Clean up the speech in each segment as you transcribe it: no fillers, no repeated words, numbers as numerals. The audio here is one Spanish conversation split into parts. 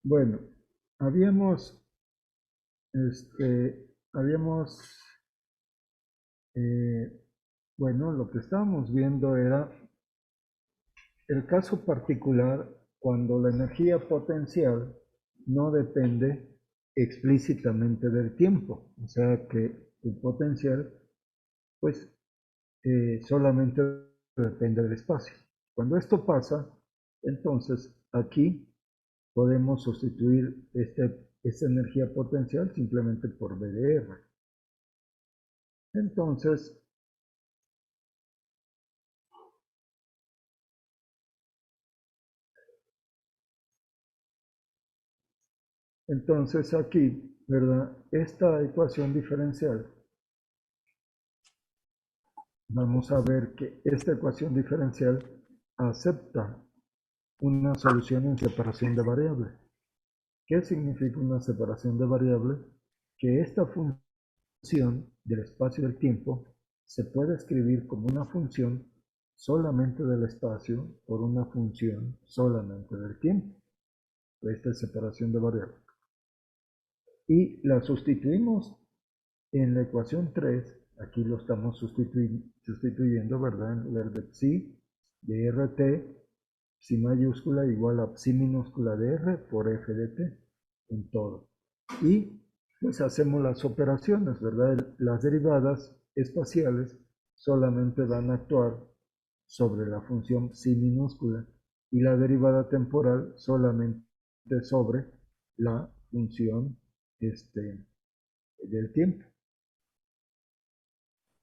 Bueno, habíamos, habíamos, eh, bueno, lo que estábamos viendo era el caso particular cuando la energía potencial no depende explícitamente del tiempo, o sea que el potencial, pues, solamente depende del espacio. Cuando esto pasa, entonces aquí podemos sustituir esta energía potencial simplemente por VDR. Entonces, entonces aquí, ¿verdad? Esta ecuación diferencial, vamos a ver que esta ecuación diferencial acepta una solución en separación de variables. ¿Qué significa una separación de variables? Que esta función del espacio y del tiempo se puede escribir como una función solamente del espacio por una función solamente del tiempo. Esta es separación de variables. Y la sustituimos en la ecuación 3. Aquí lo estamos sustituyendo, ¿verdad? En lugar de psi de RT, psi mayúscula igual a psi minúscula de R por F de T en todo. Y pues hacemos las operaciones, ¿verdad? Las derivadas espaciales solamente van a actuar sobre la función psi minúscula y la derivada temporal solamente sobre la función del tiempo.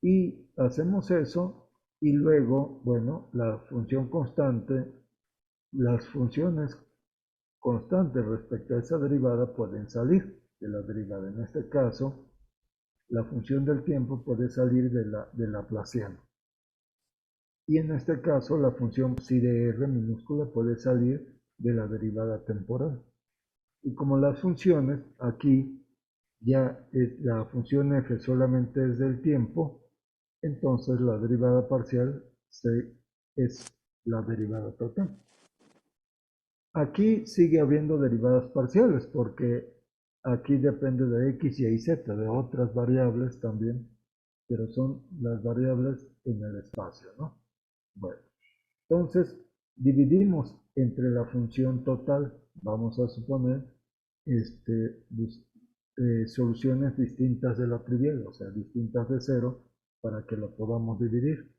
Y hacemos eso y luego, bueno, la función constante, las funciones constantes respecto a esa derivada pueden salir de la derivada. En este caso, la función del tiempo puede salir de Laplaciano. Y en este caso, la función psi de r minúscula puede salir de la derivada temporal. Y como las funciones, aquí ya la función f solamente es del tiempo, entonces la derivada parcial es la derivada total. Aquí sigue habiendo derivadas parciales porque aquí depende de x, y z, de otras variables también, pero son las variables en el espacio, ¿no? Bueno, entonces dividimos entre la función total, vamos a suponer, soluciones distintas de la trivial, o sea, distintas de cero, para que lo podamos dividir.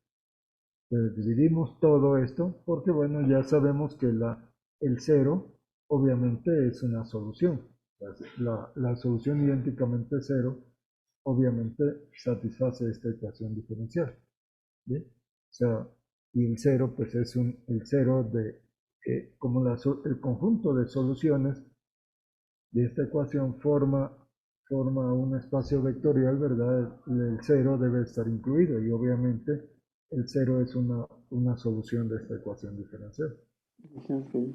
Dividimos todo esto porque, bueno, ya sabemos que el cero obviamente es una solución. La solución idénticamente cero obviamente satisface esta ecuación diferencial. ¿Bien? O sea, y el cero pues es el cero de, como el conjunto de soluciones de esta ecuación forma un espacio vectorial, ¿verdad? El cero debe estar incluido y obviamente el cero es una solución de esta ecuación diferencial.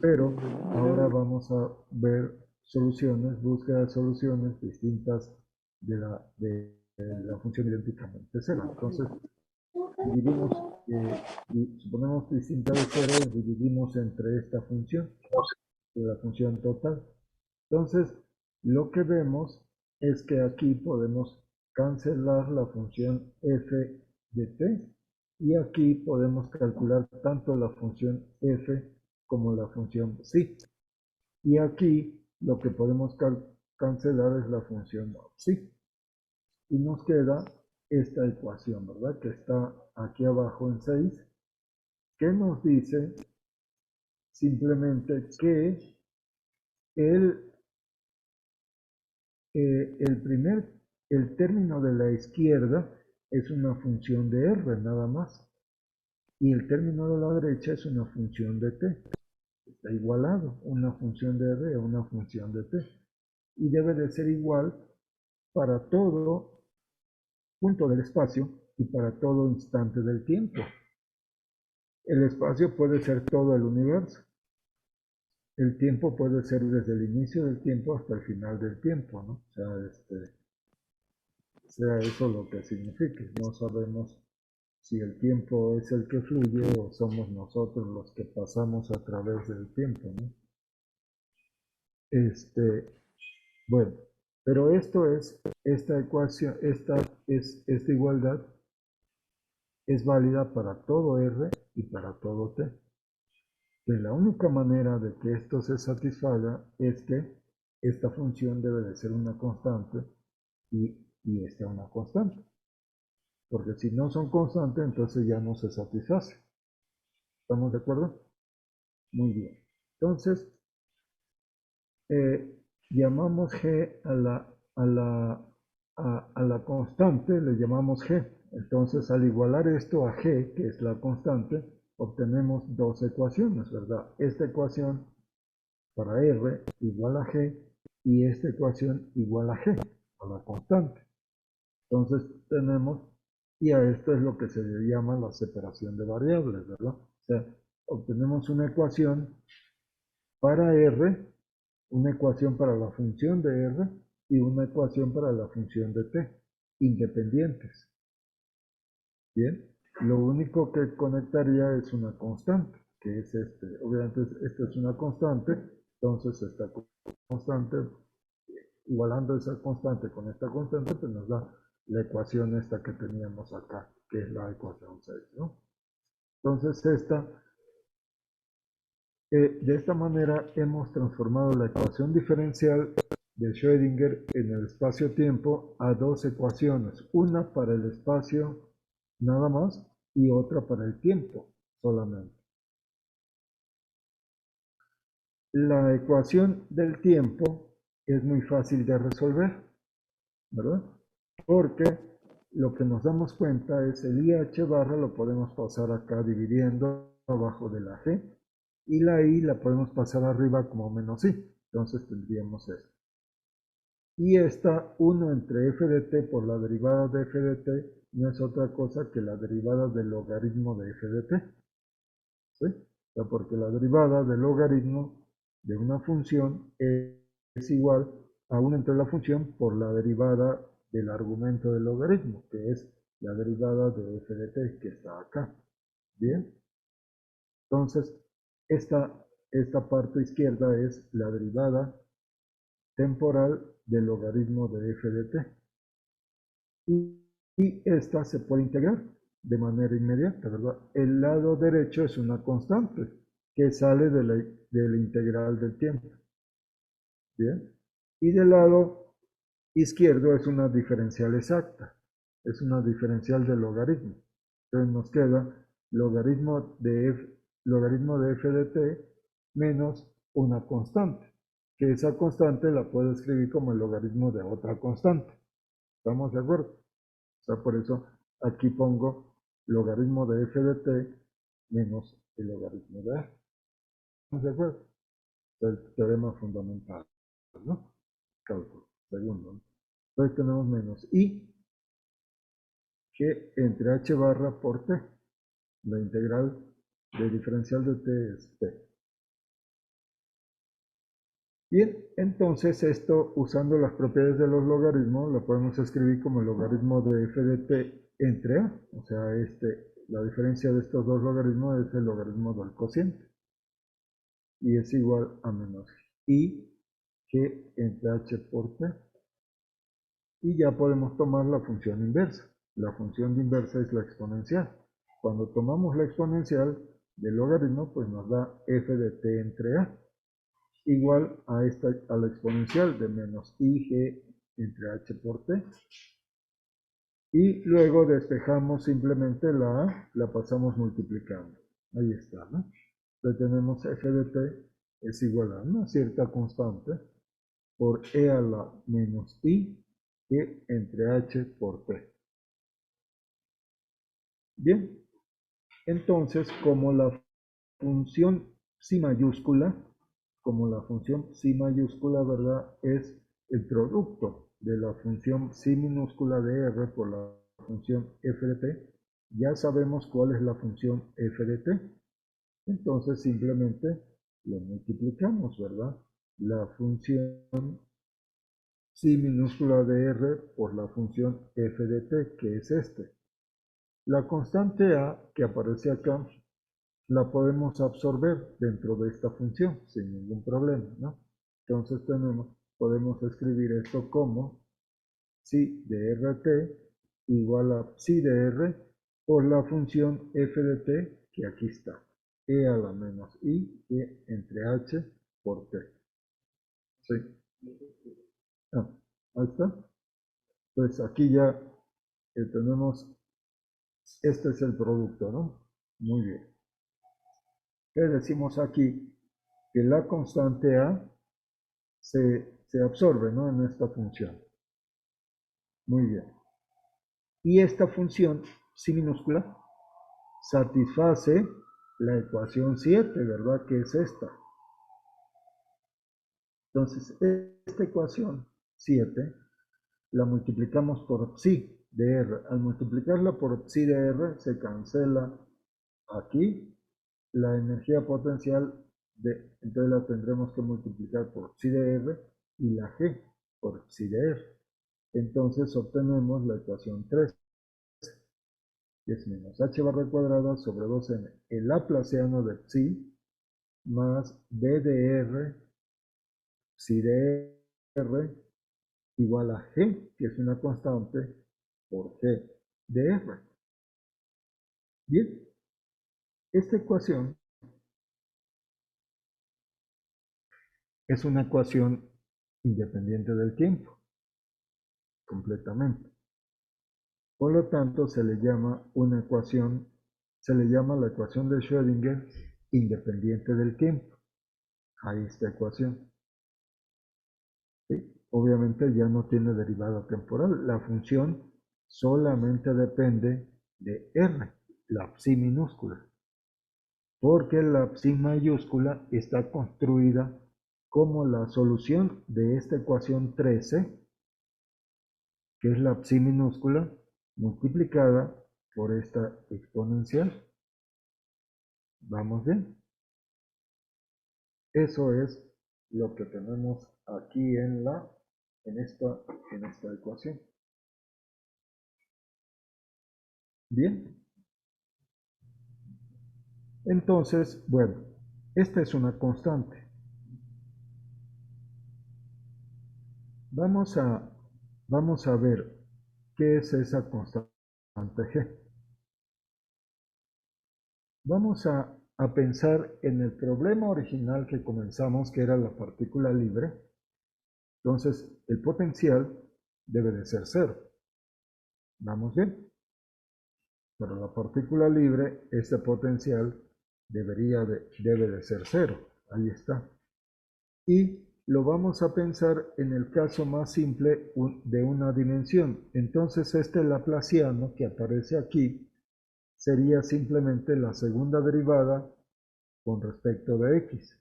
Pero ahora vamos a ver soluciones, búsqueda de soluciones distintas de la función idénticamente cero. Entonces, dividimos, suponemos distinta de cero, y dividimos entre esta función, la función total. Entonces, lo que vemos es que aquí podemos cancelar la función f de t y aquí podemos calcular tanto la función f como la función psi. Y aquí lo que podemos cancelar es la función psi. Y nos queda esta ecuación, ¿verdad? Que está aquí abajo en 6, que nos dice simplemente que el el término de la izquierda es una función de r nada más. Y el término de la derecha es una función de t. Está igualado una función de r a una función de t. Y debe de ser igual para todo punto del espacio y para todo instante del tiempo. El espacio puede ser todo el universo. El tiempo puede ser desde el inicio del tiempo hasta el final del tiempo, ¿no? Sea eso lo que signifique. No sabemos si el tiempo es el que fluye o somos nosotros los que pasamos a través del tiempo, ¿no? Este, bueno, pero esta ecuación, esta igualdad es válida para todo R y para todo T. Que la única manera de que esto se satisfaga es que esta función debe de ser una constante y esta una constante. Porque si no son constantes, entonces ya no se satisface. ¿Estamos de acuerdo? Muy bien. Entonces, llamamos G a la constante, le llamamos G. Entonces, al igualar esto a G, que es la constante, obtenemos dos ecuaciones, ¿verdad? Esta ecuación para R igual a G y esta ecuación igual a G, a la constante. Entonces, tenemos, y a esto es lo que se le llama la separación de variables, ¿verdad? O sea, obtenemos una ecuación para R, una ecuación para la función de R y una ecuación para la función de T, independientes. Bien, lo único que conectaría es una constante, que es obviamente esta es una constante, entonces esta constante, igualando esa constante con esta constante, pues nos da la ecuación esta que teníamos acá, que es la ecuación 6, ¿no? Entonces de esta manera hemos transformado la ecuación diferencial de Schrödinger en el espacio-tiempo a dos ecuaciones, una para el espacio nada más y otra para el tiempo solamente. La ecuación del tiempo es muy fácil de resolver, ¿verdad? Porque lo que nos damos cuenta es el IH barra lo podemos pasar acá dividiendo abajo de la G y la I la podemos pasar arriba como menos I. Entonces tendríamos esto. Y esta 1 entre f de t por la derivada de f de t no es otra cosa que la derivada del logaritmo de f de t. ¿Sí? O sea, porque la derivada del logaritmo de una función es igual a 1 entre la función por la derivada del argumento del logaritmo, que es la derivada de f de t que está acá. Bien, entonces esta parte izquierda es la derivada temporal del logaritmo de f de t. Y esta se puede integrar de manera inmediata, ¿verdad? El lado derecho es una constante que sale de la integral del tiempo. Bien. Y del lado izquierdo es una diferencial exacta. Es una diferencial del logaritmo. Entonces nos queda logaritmo de f de t menos una constante. Que esa constante la puedo escribir como el logaritmo de otra constante. ¿Estamos de acuerdo? O sea, por eso aquí pongo logaritmo de f de t menos el logaritmo de f. ¿Estamos de acuerdo? El teorema fundamental, ¿no? Cálculo, segundo, ¿no? Entonces tenemos menos i que entre h barra por t. La integral de diferencial de t es t. Bien, entonces esto, usando las propiedades de los logaritmos, lo podemos escribir como el logaritmo de f de t entre a. O sea, la diferencia de estos dos logaritmos es el logaritmo del cociente. Y es igual a menos i que entre h por t. Y ya podemos tomar la función inversa. La función de inversa es la exponencial. Cuando tomamos la exponencial del logaritmo, pues nos da f de t entre a, igual a la exponencial de menos ig entre h por t. Y luego despejamos simplemente la a, la pasamos multiplicando. Ahí está, ¿no? Entonces tenemos f de t es igual a una cierta constante por e a la menos i que entre h por t. Bien, entonces como la función psi mayúscula, ¿verdad? Es el producto de la función psi minúscula de r por la función f de t, ya sabemos cuál es la función f de t. Entonces simplemente lo multiplicamos, ¿verdad? La función psi minúscula de r por la función f de t, que es La constante a que aparece acá la podemos absorber dentro de esta función sin ningún problema, ¿no? Entonces podemos escribir esto como psi de rt igual a psi de r por la función f de t, que aquí está, e a la menos i e entre h por t. ¿Sí? Ah, ahí está. Pues aquí ya tenemos, este es el producto, ¿no? Muy bien. ¿Qué decimos aquí? Que la constante a se absorbe, ¿no? En esta función. Muy bien. Y esta función, psi minúscula, satisface la ecuación 7, ¿verdad? Que es esta. Entonces, esta ecuación 7 la multiplicamos por psi de r. Al multiplicarla por psi de r, se cancela aquí la energía potencial, entonces la tendremos que multiplicar por psi de r y la g por psi de r. Entonces obtenemos la ecuación 3, que es menos h barra cuadrada sobre 2n, el laplaciano de psi más b de r, psi de r, igual a g, que es una constante, por g de r. Bien, esta ecuación es una ecuación independiente del tiempo, completamente. Por lo tanto, se le llama la ecuación de Schrödinger independiente del tiempo. Ahí esta ecuación. ¿Sí? Obviamente ya no tiene derivada temporal. La función solamente depende de r, la psi minúscula. Porque la psi mayúscula está construida como la solución de esta ecuación 13, que es la psi minúscula multiplicada por esta exponencial. ¿Vamos bien? Eso es lo que tenemos aquí en esta ecuación. Bien. Entonces, bueno, esta es una constante. Vamos a ver qué es esa constante G. Vamos a pensar en el problema original que comenzamos, que era la partícula libre. Entonces, el potencial debe de ser cero. ¿Vamos bien? Para la partícula libre, este potencial debe de ser cero. Ahí está. Y lo vamos a pensar en el caso más simple de una dimensión. Entonces, este laplaciano que aparece aquí sería simplemente la segunda derivada con respecto de x.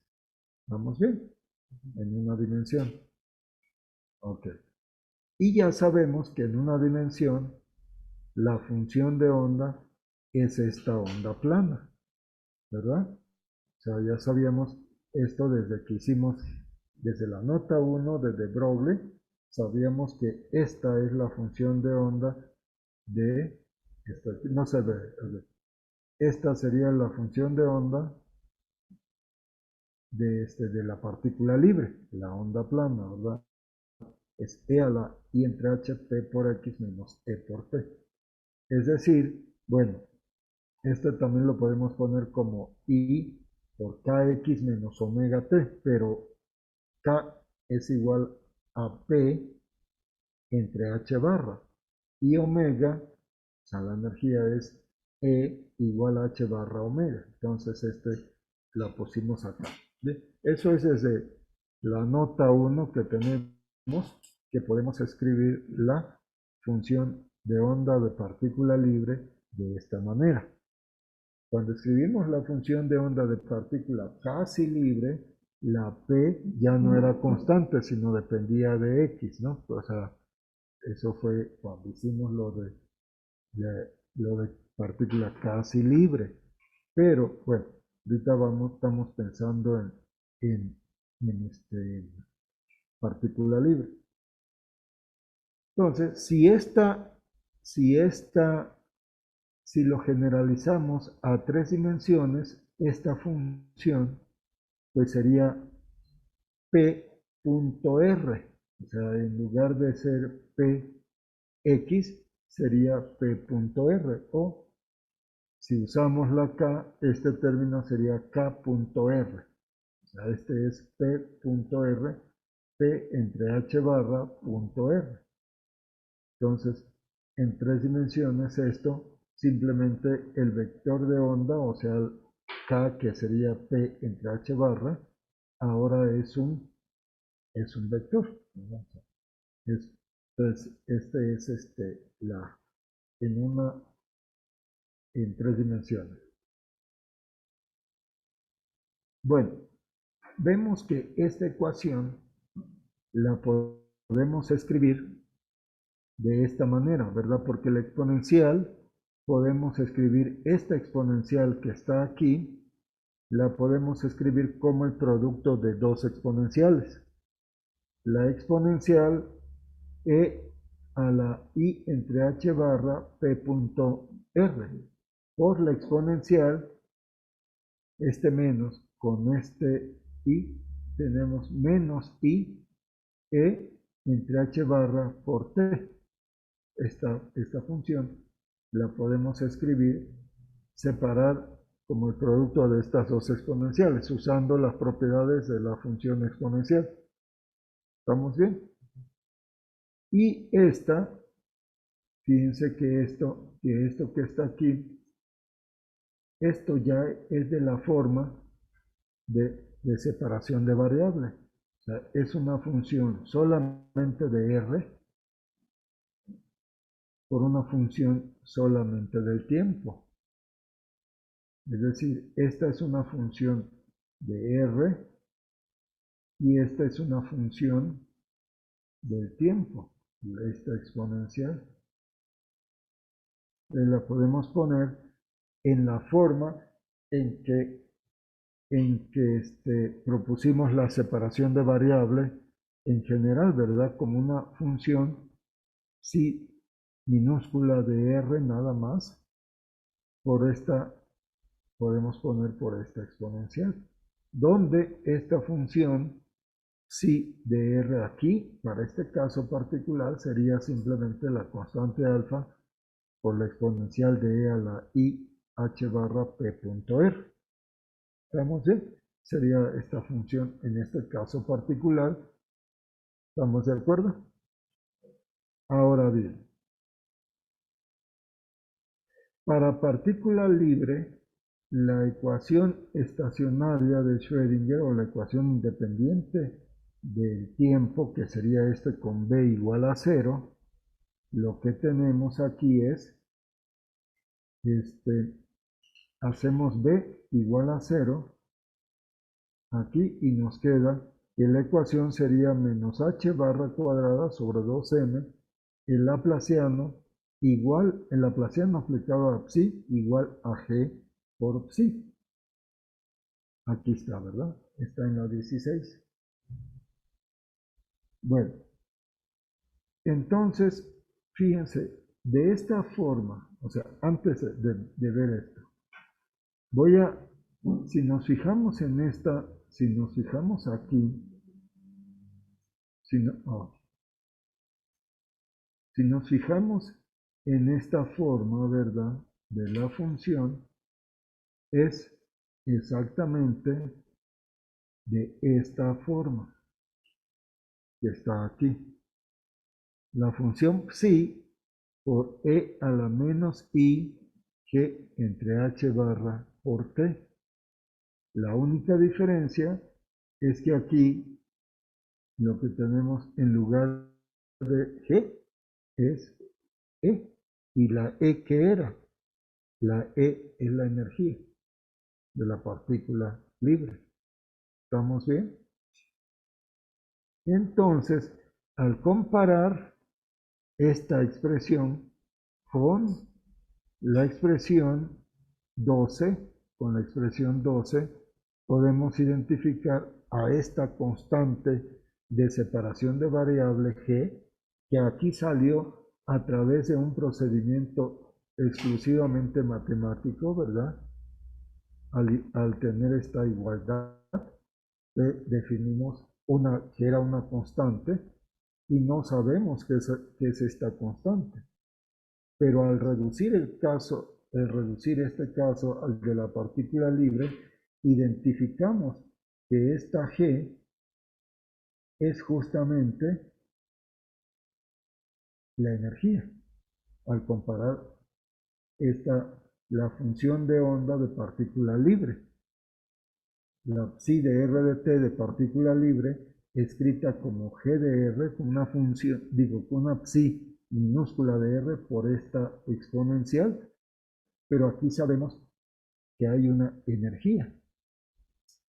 ¿Vamos bien? En una dimensión. Ok. Y ya sabemos que en una dimensión la función de onda es esta onda plana, ¿verdad? O sea, ya sabíamos esto desde que hicimos, desde la nota 1 de De Broglie, sabíamos que esta es la función de onda de, no se ve, esta sería la función de onda de la partícula libre, la onda plana, ¿verdad? Es E a la I entre H, P por X menos E por T. Es decir, bueno, este también lo podemos poner como I por KX menos omega T, pero K es igual a P entre H barra. Y omega, o sea, la energía es E igual a H barra omega. Entonces, la pusimos acá. ¿Bien? Eso es desde la nota 1 que tenemos, que podemos escribir la función de onda de partícula libre de esta manera. Cuando escribimos la función de onda de partícula casi libre, la P ya no era constante, sino dependía de X, ¿no? O sea, eso fue cuando hicimos lo de partícula casi libre. Pero, bueno, ahorita estamos pensando en partícula libre. Entonces, si lo generalizamos a 3 dimensiones, esta función pues sería P P.R. O sea, en lugar de ser PX, sería P.R. O si usamos la K, este término sería K.R. O sea, este es P.R, P entre H barra punto R. Entonces, en 3 dimensiones esto, simplemente el vector de onda, o sea, K que sería P entre H barra, ahora es un vector. Entonces, este es en 3 dimensiones. Bueno, vemos que esta ecuación la podemos escribir de esta manera, ¿verdad? Porque la exponencial, podemos escribir esta exponencial que está aquí, la podemos escribir como el producto de dos exponenciales. La exponencial e a la i entre h barra p punto r por la exponencial, este menos con este i, tenemos menos i e entre h barra por t. Esta función la podemos escribir, separar como el producto de estas dos exponenciales, usando las propiedades de la función exponencial. ¿Estamos bien? Y esta, fíjense que esto que está aquí, esto ya es de la forma de separación de variable. O sea, es una función solamente de R por una función solamente del tiempo. Es decir, esta es una función de R y esta es una función del tiempo, esta exponencial. La podemos poner en la forma en que, propusimos la separación de variable en general, ¿verdad? Como una función psi minúscula de R nada más, por esta, podemos poner por esta exponencial, donde esta función psi de R aquí, para este caso particular, sería simplemente la constante alfa por la exponencial de e a la i h barra p punto r. ¿Estamos bien? Sería esta función en este caso particular. ¿Estamos de acuerdo? Ahora bien, para partícula libre, la ecuación estacionaria de Schrödinger o la ecuación independiente del tiempo, que sería este con b igual a 0, lo que tenemos aquí es, hacemos b igual a 0 aquí y nos queda que la ecuación sería menos h barra cuadrada sobre 2m, el laplaciano igual, el laplaciano aplicado a psi igual a g por psi. Aquí está, ¿verdad? Está en la 16. Bueno, entonces, fíjense, de esta forma, o sea, antes de ver esto, si nos fijamos en esta, si nos fijamos aquí, si nos fijamos en esta forma, ¿verdad? De la función, es exactamente de esta forma que está aquí. La función psi por e a la menos i g entre h barra por t. La única diferencia es que aquí lo que tenemos en lugar de g es e. ¿Y la e qué era? La e es la energía de la partícula libre. ¿Estamos bien? Entonces, al comparar esta expresión con la expresión 12, con la expresión 12, podemos identificar a esta constante de separación de variable g, que aquí salió a través de un procedimiento exclusivamente matemático, ¿verdad? Al tener esta igualdad, definimos que era una constante y no sabemos qué es esta constante. Pero al reducir este caso al de la partícula libre, identificamos que esta G es justamente la energía. Al comparar la función de onda de partícula libre. La psi de R de t de partícula libre, escrita como G de R, con una función, con una psi minúscula de R por esta exponencial, pero aquí sabemos que hay una energía.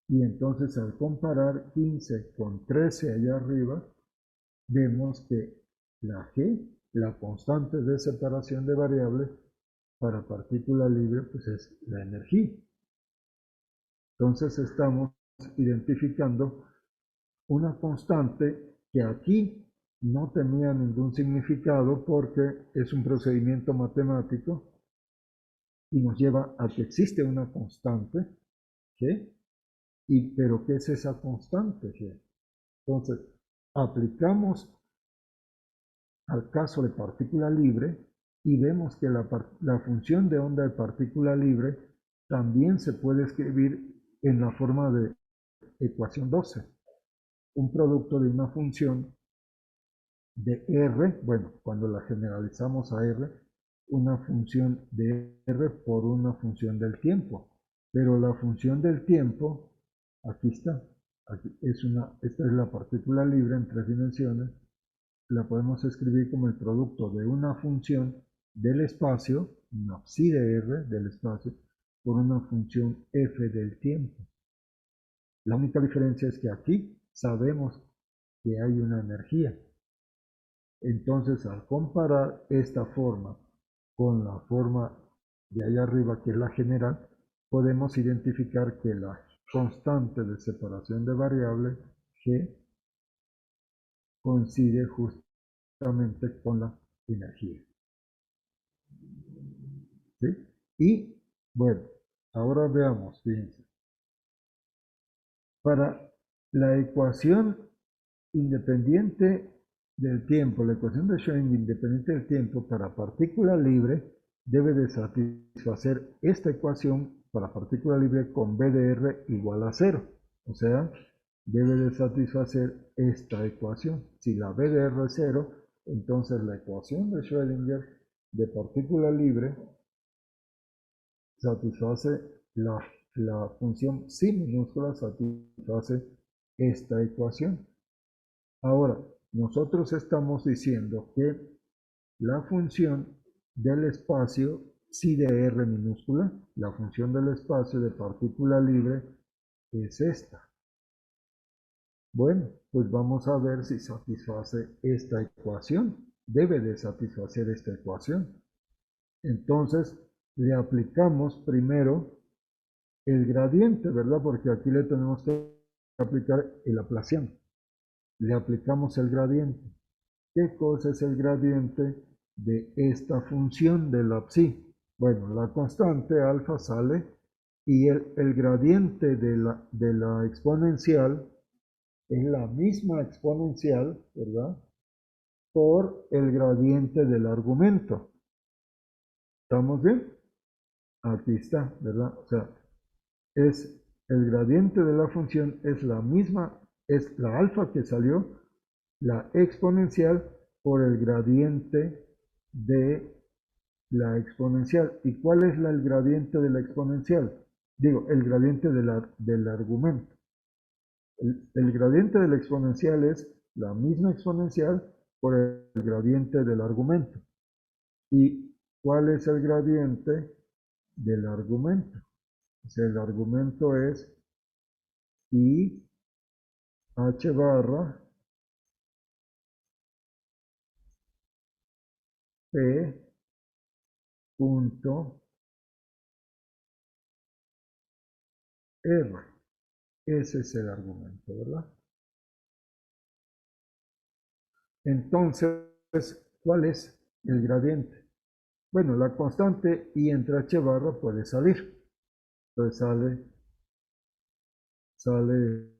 Y entonces al comparar 15 con 13 allá arriba, vemos que la G, la constante de separación de variables para partícula libre, pues es la energía. Entonces estamos identificando una constante que aquí no tenía ningún significado porque es un procedimiento matemático y nos lleva a que existe una constante G. ¿Pero qué es esa constante G? Entonces, aplicamos al caso de partícula libre y vemos que la función de onda de partícula libre también se puede escribir en la forma de ecuación 12. Un producto de una función de R, bueno, cuando la generalizamos a R, una función de R por una función del tiempo. Pero la función del tiempo, aquí está, esta es la partícula libre en 3 dimensiones, la podemos escribir como el producto de una función del espacio, una psi de R del espacio, por una función f del tiempo. La única diferencia es que aquí sabemos que hay una energía. Entonces, al comparar esta forma con la forma de allá arriba, que es la general, podemos identificar que la constante de separación de variables, G, coincide justamente con la energía. ¿Sí? Y, bueno, ahora veamos, fíjense. Para la ecuación independiente del tiempo, la ecuación de Schrödinger independiente del tiempo para partícula libre debe de satisfacer esta ecuación para partícula libre con B de R igual a 0. O sea, debe de satisfacer esta ecuación. Si la B de R es 0, entonces la ecuación de Schrödinger de partícula libre satisface la función psi minúscula, satisface esta ecuación. Ahora, nosotros estamos diciendo que la función del espacio psi de R minúscula, la función del espacio de partícula libre, es esta. Bueno, pues vamos a ver si satisface esta ecuación. Debe de satisfacer esta ecuación. Entonces, le aplicamos primero el gradiente, ¿verdad? Porque aquí le tenemos que aplicar el Laplaciano. Le aplicamos el gradiente. ¿Qué cosa es el gradiente de esta función de la psi? Bueno, la constante alfa sale y el gradiente de la exponencial es la misma exponencial, ¿verdad? Por el gradiente del argumento. ¿Estamos bien? Aquí está, ¿verdad? O sea, es el gradiente de la función es la misma, es la alfa que salió, la exponencial por el gradiente de la exponencial. ¿Y cuál es el gradiente de la exponencial? Digo, el gradiente del argumento. El gradiente de la exponencial es la misma exponencial por el gradiente del argumento. ¿Y cuál es el gradiente del argumento? O sea, el argumento es I h barra p punto r. Ese es el argumento, ¿verdad? Entonces, ¿cuál es el gradiente? Bueno, la constante I entre h barra puede salir. Entonces sale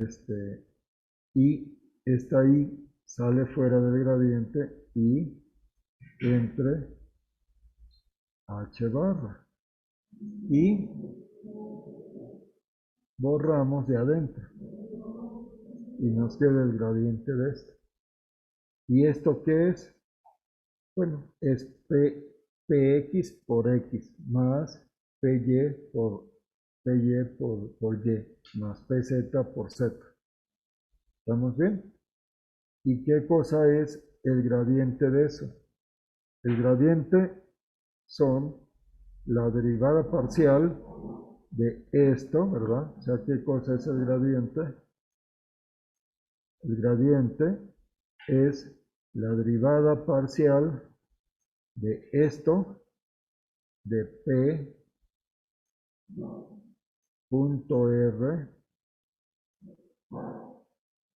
y esta I sale fuera del gradiente y entre H barra. Y borramos de adentro y nos queda el gradiente de esto. ¿Y esto qué es? Bueno, es Px por X más Py por Y más Pz por Z. ¿Estamos bien? ¿Y qué cosa es el gradiente de eso? El gradiente son la derivada parcial de esto, ¿verdad? O sea, ¿qué cosa es el gradiente? El gradiente es la derivada parcial de esto, de P punto R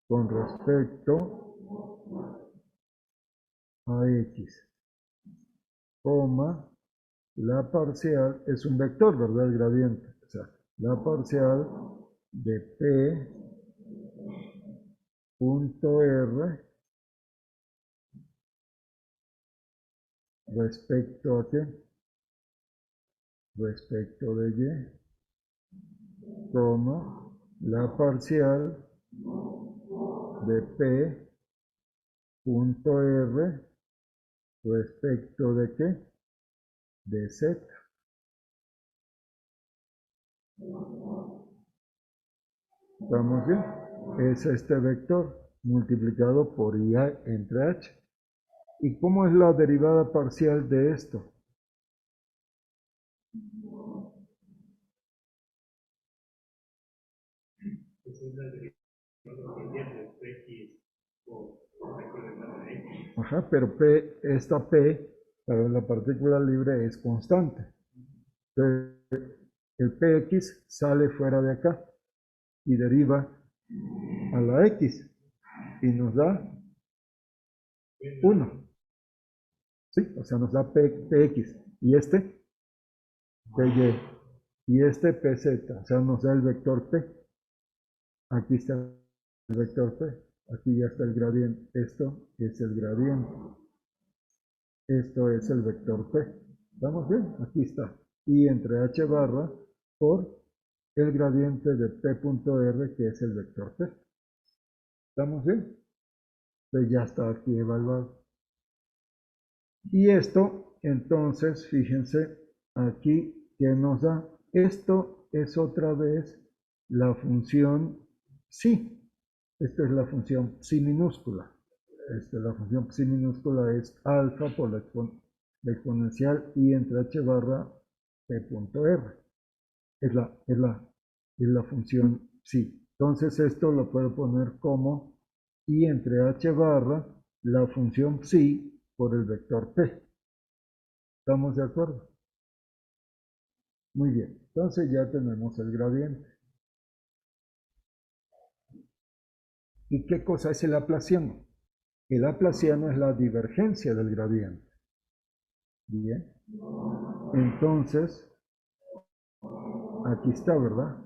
con respecto a X, coma, la parcial es un vector, ¿verdad? El gradiente. O sea, la parcial de P punto R respecto a qué? Respecto de Y, coma, la parcial de P punto R respecto de qué? De Z. ¿Estamos bien? Es este vector multiplicado por I entre H. ¿Y cómo es la derivada parcial de esto? Ajá, pero P, esta P para la partícula libre es constante. Entonces, el Px sale fuera de acá y deriva a la X y nos da 1. ¿Sí? O sea, nos da Px y este Py y este Pz. O sea, nos da el vector P. Aquí está el vector P. Aquí ya está el gradiente. Esto es el gradiente. Esto es el vector P. ¿Estamos bien? Aquí está. Y entre H barra por el gradiente de P.R, que es el vector P. ¿Estamos bien? Pues ya está aquí evaluado. Y esto, entonces, fíjense aquí que nos da. Esto es otra vez la función psi. Esta es la función psi minúscula. La función psi minúscula es alfa por la exponencial I entre H barra P.R. Es la función psi. Entonces esto lo puedo poner como I entre H barra la función psi por el vector P. ¿Estamos de acuerdo? Muy bien. Entonces ya tenemos el gradiente. ¿Y qué cosa es el laplaciano? El laplaciano es la divergencia del gradiente. Bien. Entonces, aquí está, ¿verdad?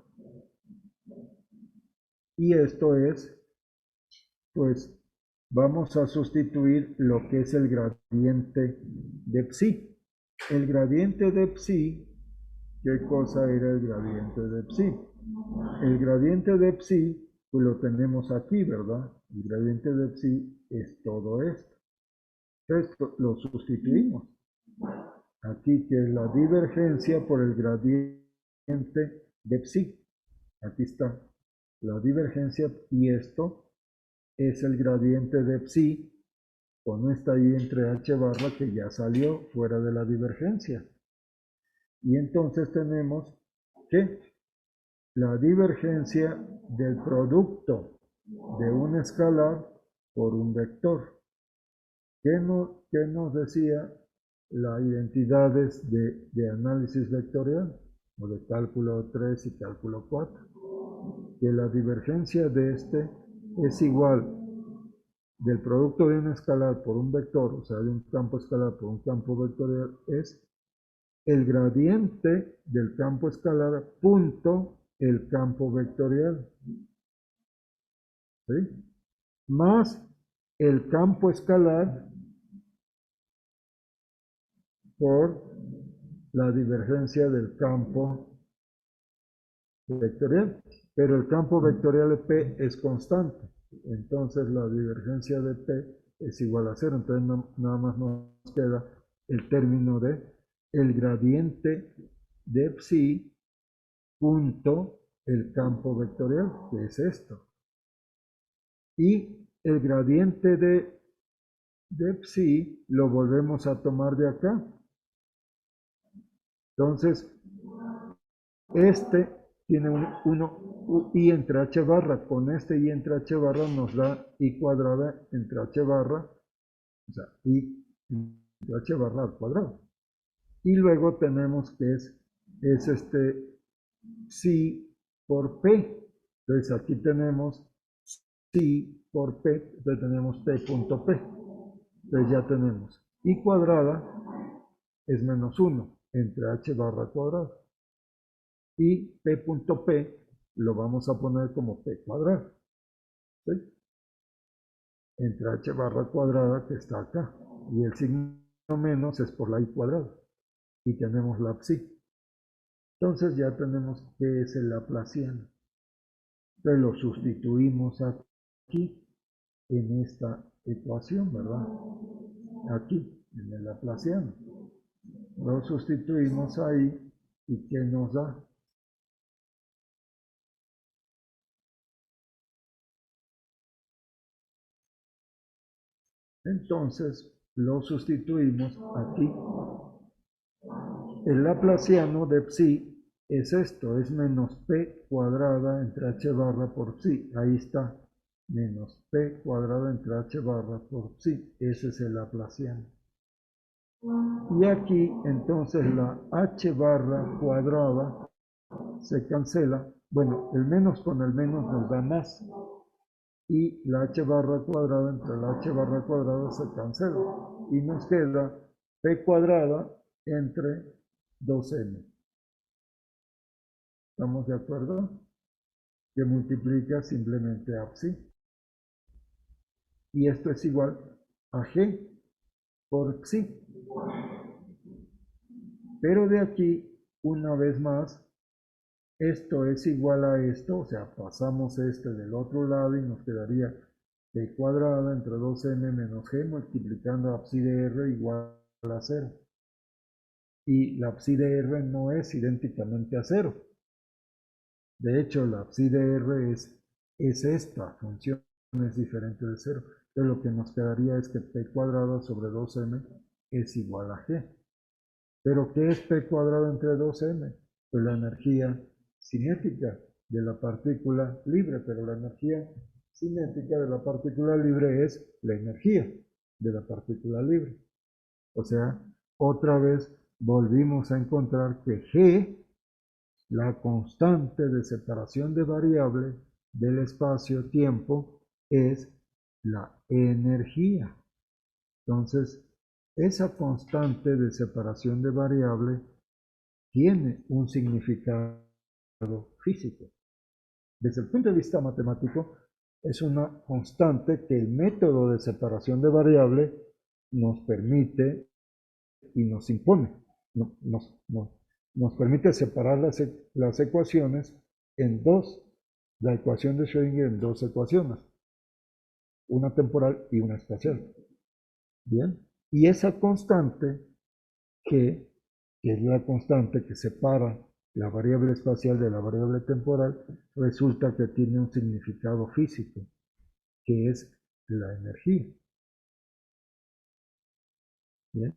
Y esto es, pues, vamos a sustituir lo que es el gradiente de psi. El gradiente de psi, ¿qué cosa era el gradiente de psi? El gradiente de psi, pues lo tenemos aquí, ¿verdad? El gradiente de psi es todo esto. Esto lo sustituimos. Aquí que es la divergencia por el gradiente de psi. Aquí está la divergencia y esto es el gradiente de psi con esta I entre H barra que ya salió fuera de la divergencia. Y entonces tenemos que la divergencia del producto de un escalar por un vector. ¿Qué nos decía las identidades de análisis vectorial o de cálculo 3 y cálculo 4? Que la divergencia de este es igual del producto de un escalar por un vector, o sea, de un campo escalar por un campo vectorial, es el gradiente del campo escalar punto el campo vectorial. ¿Sí? más el campo escalar por la divergencia del campo vectorial. Pero el campo vectorial de P es constante. Entonces la divergencia de P es igual a cero. Entonces nada más nos queda el término de el gradiente de psi punto el campo vectorial, que es esto. Y el gradiente de psi lo volvemos a tomar de acá. Entonces, este tiene uno i entre h barra. Con este i entre h barra nos da i cuadrada entre h barra, o sea, i entre h barra al cuadrado. Y luego tenemos que es psi por p. Entonces aquí tenemos psi por p, entonces tenemos p punto p. Entonces ya tenemos i cuadrada es menos 1 entre h barra cuadrada. Y p punto p lo vamos a poner como p cuadrada. ¿Sí? Entre h barra cuadrada que está acá. Y el signo menos es por la i cuadrada. Y tenemos la psi. Entonces ya tenemos qué es el laplaciano. Entonces lo sustituimos aquí en esta ecuación, ¿verdad? Aquí, en el laplaciano. Lo sustituimos ahí y ¿qué nos da? Entonces lo sustituimos aquí. El laplaciano de psi es esto, es menos p cuadrada entre h barra por psi. Ahí está, menos p cuadrada entre h barra por psi. Ese es el laplaciano. Y aquí entonces la h barra cuadrada se cancela. Bueno, el menos con el menos nos da más. Y la h barra cuadrada entre la h barra cuadrada se cancela. Y nos queda p cuadrada entre 2m. ¿Estamos de acuerdo? Que multiplica simplemente a psi. Y esto es igual a g por psi. Pero de aquí, una vez más, esto es igual a esto, o sea, pasamos este del otro lado y nos quedaría p cuadrada entre 2m menos g multiplicando a psi de r igual a 0. Y la psi de r no es idénticamente a 0. De hecho, la psi de r es esta función, es diferente de 0. Entonces lo que nos quedaría es que p cuadrada sobre 2m es igual a g. ¿Pero qué es p cuadrado entre 2m? Pues la energía cinética de la partícula libre, pero la energía cinética de la partícula libre es la energía de la partícula libre. O sea, otra vez volvimos a encontrar que g, la constante de separación de variable del espacio-tiempo, es la energía. Entonces, esa constante de separación de variable tiene un significado físico. Desde el punto de vista matemático, es una constante que el método de separación de variable nos permite y nos impone. Nos permite separar las ecuaciones en dos, la ecuación de Schrödinger en dos ecuaciones, una temporal y una espacial. Bien, y esa constante que es la constante que separa la variable espacial de la variable temporal, resulta que tiene un significado físico, que es la energía. ¿Bien?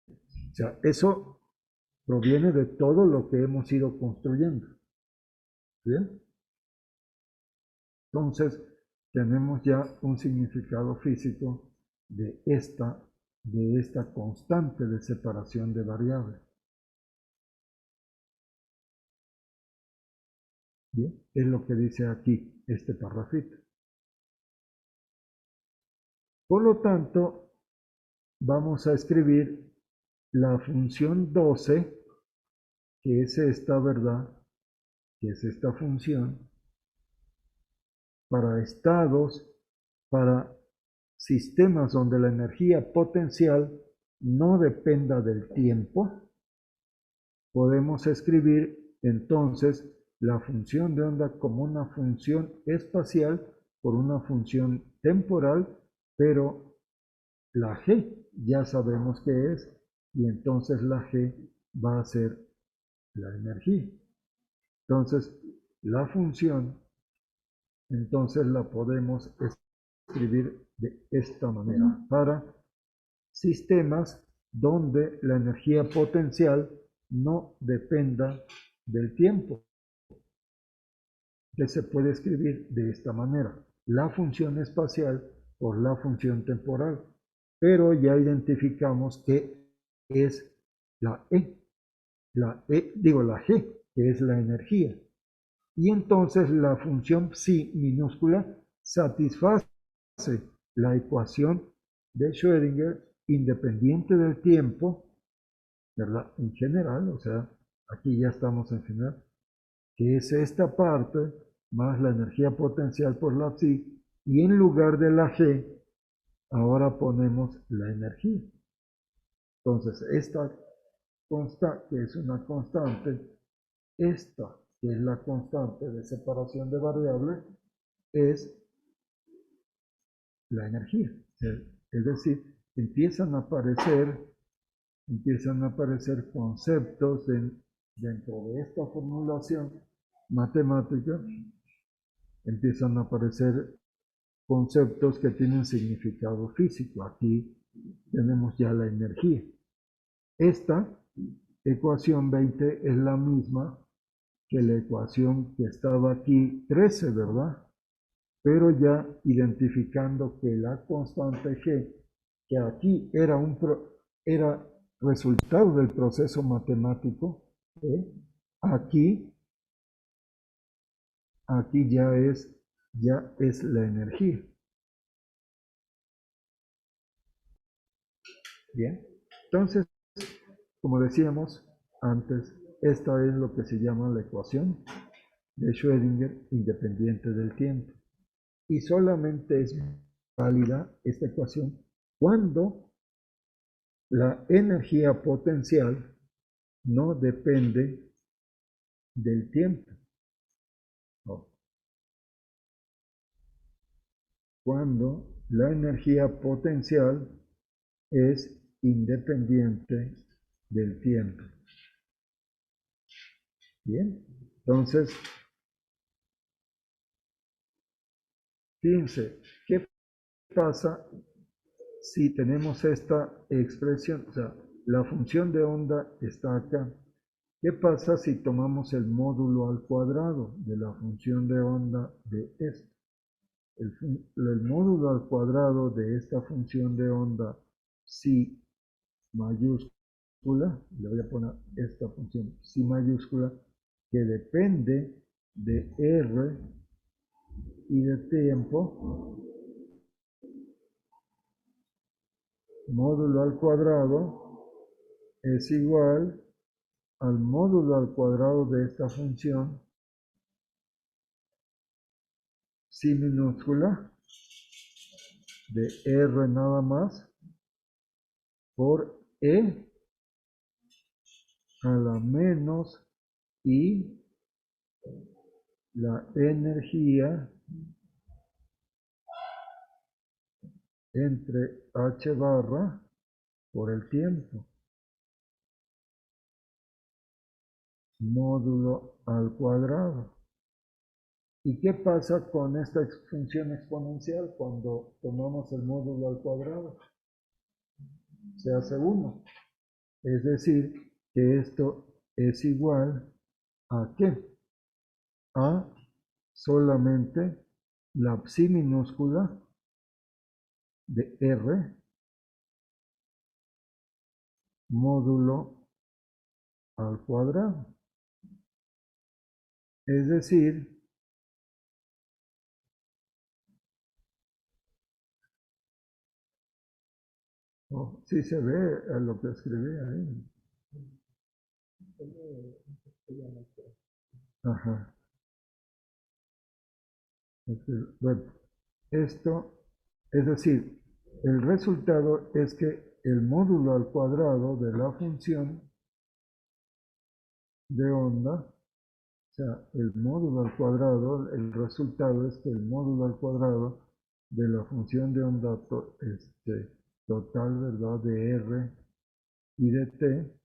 O sea, eso proviene de todo lo que hemos ido construyendo. ¿Bien? Entonces, tenemos ya un significado físico de esta constante de separación de variables. Bien, es lo que dice aquí este parrafito. Por lo tanto, vamos a escribir la función 12, que es esta, ¿verdad? Que es esta función, para estados para sistemas donde la energía potencial no dependa del tiempo, podemos escribir entonces la función de onda como una función espacial por una función temporal, pero la g ya sabemos qué es, y entonces la g va a ser la energía. Entonces, la función, entonces la podemos escribir de esta manera, para sistemas donde la energía potencial no dependa del tiempo, que se puede escribir de esta manera: la función espacial por la función temporal, pero ya identificamos que es la la G, que es la energía. Y entonces la función psi minúscula satisface la ecuación de Schrödinger independiente del tiempo, ¿verdad? En general, o sea, aquí ya estamos en general, que es esta parte más la energía potencial por la psi, y en lugar de la G, ahora ponemos la energía. Entonces, esta consta, que es una constante, esta, que es la constante de separación de variables, es la energía. Es decir, empiezan a aparecer conceptos dentro de esta formulación matemática, empiezan a aparecer conceptos que tienen significado físico. Aquí tenemos ya la energía. Esta ecuación 20 es la misma que la ecuación que estaba aquí 13, ¿verdad? Pero ya identificando que la constante G, que aquí era resultado del proceso matemático, ¿eh? aquí, aquí ya es la energía. Bien, entonces, como decíamos antes, esta es lo que se llama la ecuación de Schrödinger independiente del tiempo. Y solamente es válida esta ecuación cuando la energía potencial no depende del tiempo. No. Cuando la energía potencial es independiente del tiempo. Bien, entonces, fíjense, ¿qué pasa si tenemos esta expresión? O sea, la función de onda está acá. ¿Qué pasa si tomamos el módulo al cuadrado de la función de onda de esto? El módulo al cuadrado de esta función de onda psi mayúscula, le voy a poner esta función psi mayúscula, que depende de r y de tiempo, módulo al cuadrado es igual al módulo al cuadrado de esta función psi minúscula de r nada más por e a la menos i la energía entre h barra por el tiempo, módulo al cuadrado. ¿Y qué pasa con esta función exponencial cuando tomamos el módulo al cuadrado? Se hace 1. Es decir, que esto es igual a ¿qué? A solamente la psi minúscula de r módulo al cuadrado. Es decir, oh, sí se ve lo que escribí ahí. Ajá. Bueno, esto Es decir, el resultado es que el módulo al cuadrado de la función de onda, o sea, el módulo al cuadrado, el resultado es que el módulo al cuadrado de la función de onda total, ¿verdad?, de R y de T,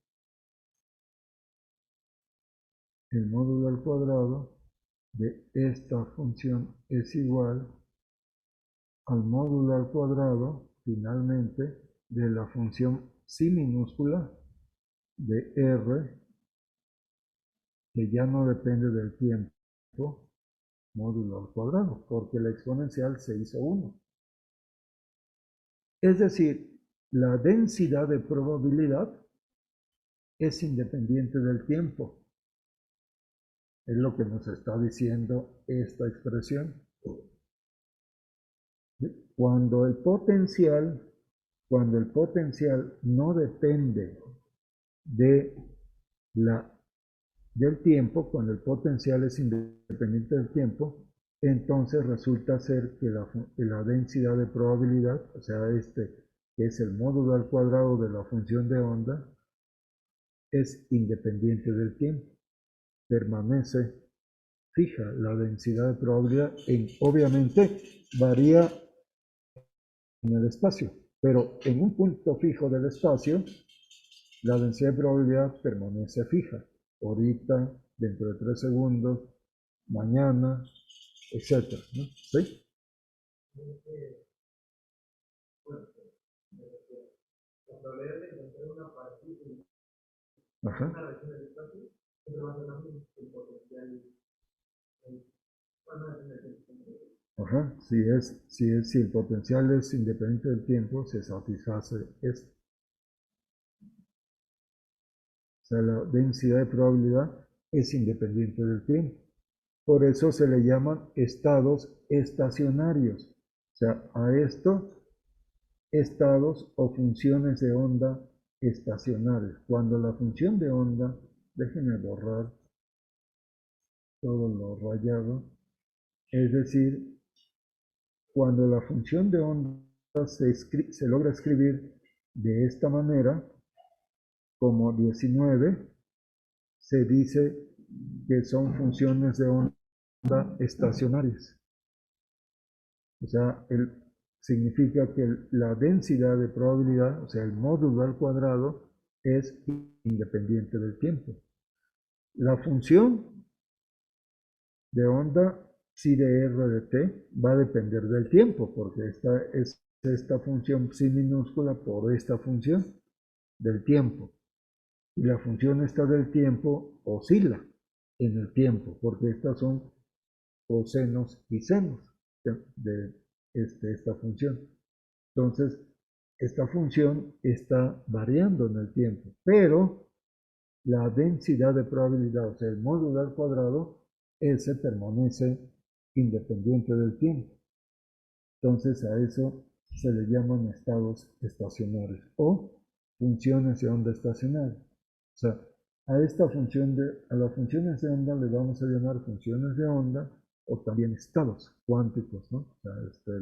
el módulo al cuadrado de esta función es igual al módulo al cuadrado, finalmente, de la función psi minúscula de R, que ya no depende del tiempo, módulo al cuadrado, porque la exponencial se hizo 1. Es decir, la densidad de probabilidad es independiente del tiempo. Es lo que nos está diciendo esta expresión. Cuando el potencial, no depende de del tiempo, cuando el potencial es independiente del tiempo, entonces resulta ser que la densidad de probabilidad, o sea, que es el módulo al cuadrado de la función de onda, es independiente del tiempo. Permanece fija la densidad de probabilidad. Obviamente varía en el espacio, pero en un punto fijo del espacio, la densidad de probabilidad permanece fija. Ahorita, dentro de 3 segundos, mañana, etcétera, ¿no? ¿Sí? Ajá. Ajá. Si el potencial es independiente del tiempo, se satisface esto. O sea, la densidad de probabilidad es independiente del tiempo. Por eso se le llaman estados estacionarios. O sea, a esto, estados o funciones de onda estacionarios. Cuando la función de onda, déjenme borrar todo lo rayado, es decir, cuando la función de onda se logra escribir de esta manera, como 19, se dice que son funciones de onda estacionarias. O sea, significa que la densidad de probabilidad, o sea, el módulo al cuadrado, es independiente del tiempo. La función de onda psi de R de t va a depender del tiempo, porque esta función psi minúscula por esta función del tiempo. Y la función esta del tiempo oscila en el tiempo, porque estas son cosenos y senos de esta función. Entonces, esta función está variando en el tiempo, pero la densidad de probabilidad, o sea, el módulo al cuadrado, ese permanece independiente del tiempo. Entonces, a eso se le llaman estados estacionarios o funciones de onda estacionaria. O sea, a las funciones de onda le vamos a llamar funciones de onda o también estados cuánticos, ¿no? O sea,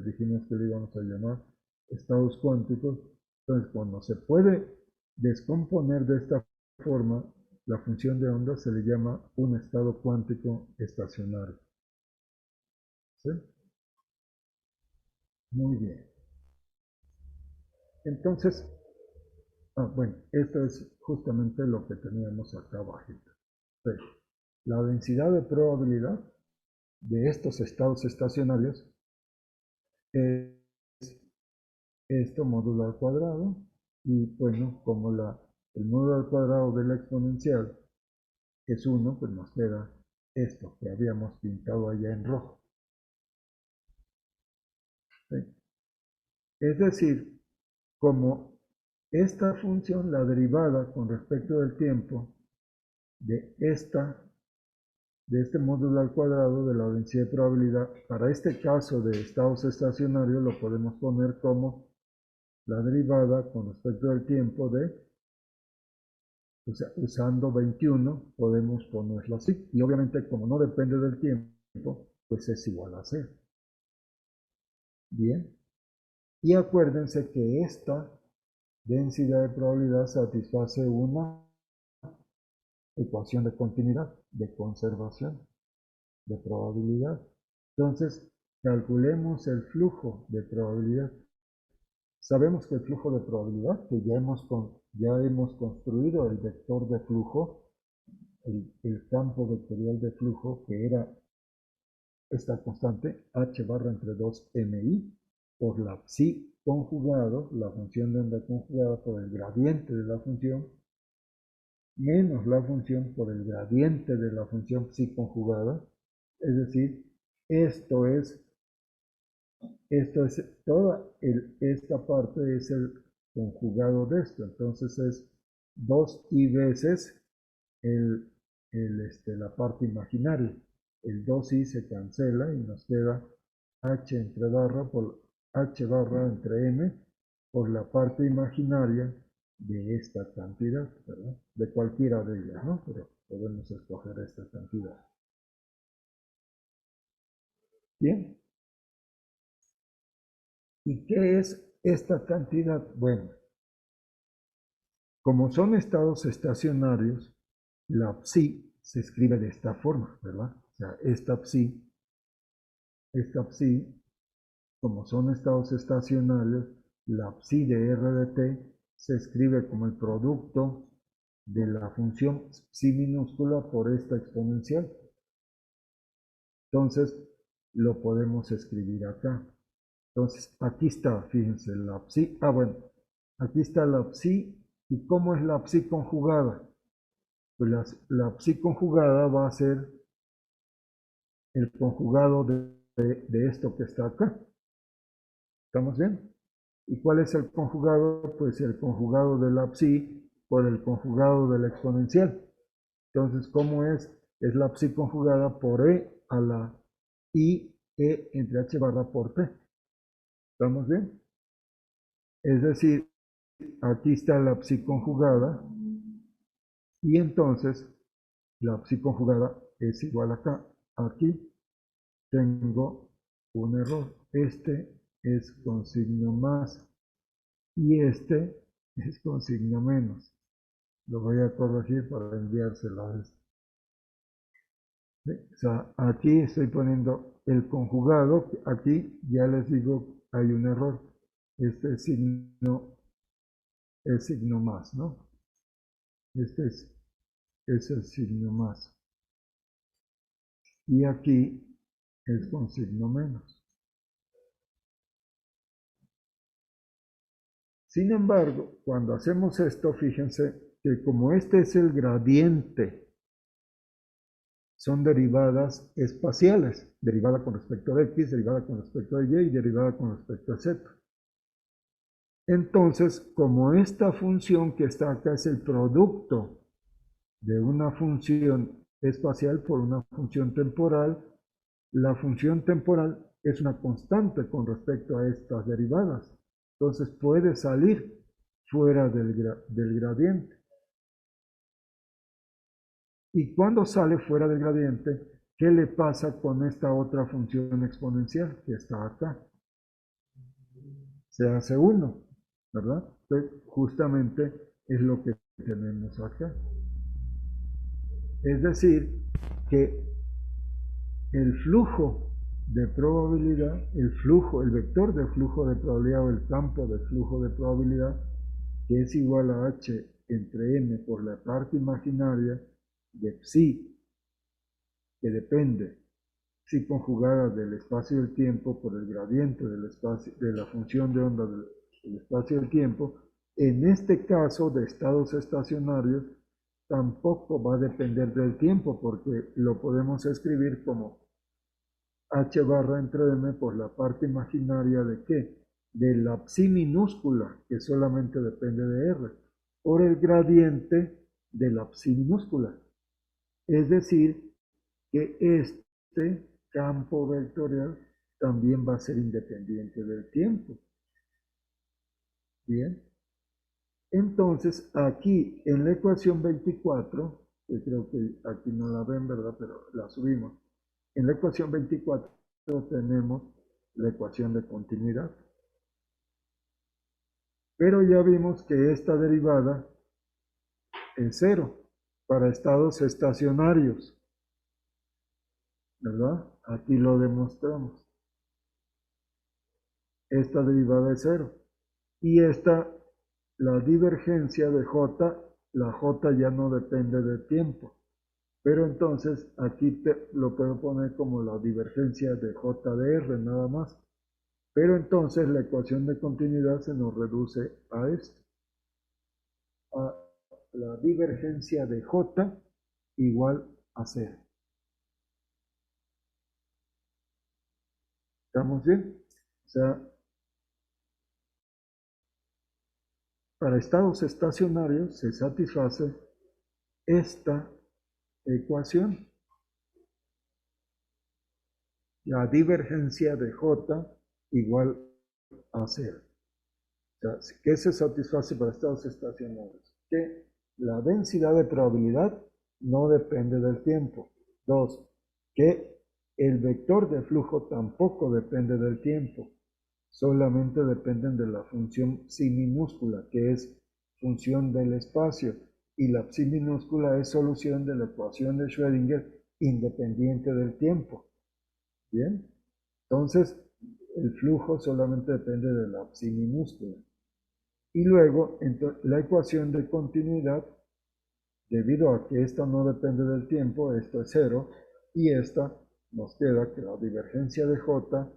dijimos que le íbamos a llamar estados cuánticos. Entonces, cuando se puede descomponer de esta forma, la función de onda se le llama un estado cuántico estacionario. ¿Sí? Muy bien. Entonces, bueno, esto es justamente lo que teníamos acá abajito. Sí. La densidad de probabilidad de estos estados estacionarios es esto módulo al cuadrado y bueno, como el módulo al cuadrado de la exponencial es 1, pues nos queda esto que habíamos pintado allá en rojo. ¿Sí? Es decir, como esta función, la derivada con respecto del tiempo de este módulo al cuadrado de la densidad de probabilidad, para este caso de estados estacionarios lo podemos poner como la derivada con respecto al tiempo o sea, usando 21 podemos ponerlo así. Y obviamente como no depende del tiempo, pues es igual a 0. Bien. Y acuérdense que esta densidad de probabilidad satisface una ecuación de continuidad, de conservación, de probabilidad. Entonces, calculemos el flujo de probabilidad. Sabemos que el flujo de probabilidad, que ya hemos construido el vector de flujo, el campo vectorial de flujo, que era esta constante h barra entre 2mi por la psi conjugado, la función de onda conjugada por el gradiente de la función, menos la función por el gradiente de la función psi conjugada. Es decir, esto es toda esta parte es el conjugado de esto. Entonces es 2i veces la parte imaginaria. El 2i se cancela y nos queda h entre barra por h barra entre m por la parte imaginaria de esta cantidad, ¿verdad? De cualquiera de ellas, ¿no? Pero podemos escoger esta cantidad. Bien. ¿Y qué es esta cantidad? Bueno, como son estados estacionarios, la psi se escribe de esta forma, ¿verdad? O sea, esta psi, como son estados estacionarios, la psi de r de t se escribe como el producto de la función psi minúscula por esta exponencial. Entonces, lo podemos escribir acá. Entonces, aquí está, fíjense, la psi. Ah, bueno, aquí está la psi. ¿Y cómo es la psi conjugada? Pues la psi conjugada va a ser el conjugado de esto que está acá. ¿Estamos bien? ¿Y cuál es el conjugado? Pues el conjugado de la psi por el conjugado de la exponencial. Entonces, ¿cómo es? Es la psi conjugada por e a la i e entre h barra por t. ¿Estamos bien? Es decir, aquí está la psi conjugada y entonces la psi conjugada es igual acá. Aquí tengo un error. Este es con signo más y este es con signo menos. Lo voy a corregir para enviárselo a este. ¿Sí? O sea, aquí estoy poniendo el conjugado. Aquí ya les digo, hay un error. Este signo es signo más, ¿no? Este es el signo más. Y aquí es con signo menos. Sin embargo, cuando hacemos esto, fíjense que como este es el gradiente, son derivadas espaciales, derivada con respecto a x, derivada con respecto a y y derivada con respecto a z. Entonces, como esta función que está acá es el producto de una función espacial por una función temporal, la función temporal es una constante con respecto a estas derivadas. Entonces puede salir fuera del gradiente. Y cuando sale fuera del gradiente, ¿qué le pasa con esta otra función exponencial que está acá? Se hace 1, ¿verdad? Entonces, justamente es lo que tenemos acá. Es decir, que el flujo de probabilidad, el vector de flujo de probabilidad o el campo de flujo de probabilidad, que es igual a h entre m por la parte imaginaria de psi, que depende, psi conjugada del espacio y el tiempo por el gradiente del espacio, de la función de onda del espacio y el tiempo, en este caso de estados estacionarios, tampoco va a depender del tiempo, porque lo podemos escribir como h barra entre m por la parte imaginaria de qué? De la psi minúscula, que solamente depende de r, por el gradiente de la psi minúscula. Es decir, que este campo vectorial también va a ser independiente del tiempo. Bien. Entonces, aquí en la ecuación 24, que creo que aquí no la ven, ¿verdad? Pero la subimos. En la ecuación 24 tenemos la ecuación de continuidad. Pero ya vimos que esta derivada es cero para estados estacionarios, ¿verdad? Aquí lo demostramos. Esta derivada es cero. Y esta, la divergencia de J, la J ya no depende del tiempo. Pero entonces aquí lo puedo poner como la divergencia de J de R nada más. Pero entonces la ecuación de continuidad se nos reduce a esto. A la divergencia de J igual a cero. ¿Estamos bien? O sea, para estados estacionarios se satisface esta ecuación. La divergencia de J igual a cero. O sea, ¿qué se satisface para estados estacionarios? Que la densidad de probabilidad no depende del tiempo. Dos, que el vector de flujo tampoco depende del tiempo. Solamente dependen de la función psi minúscula, que es función del espacio. Y la psi minúscula es solución de la ecuación de Schrödinger independiente del tiempo. ¿Bien? Entonces, el flujo solamente depende de la psi minúscula. Y luego, la ecuación de continuidad, debido a que esta no depende del tiempo, esto es cero, y esta nos queda que la divergencia de J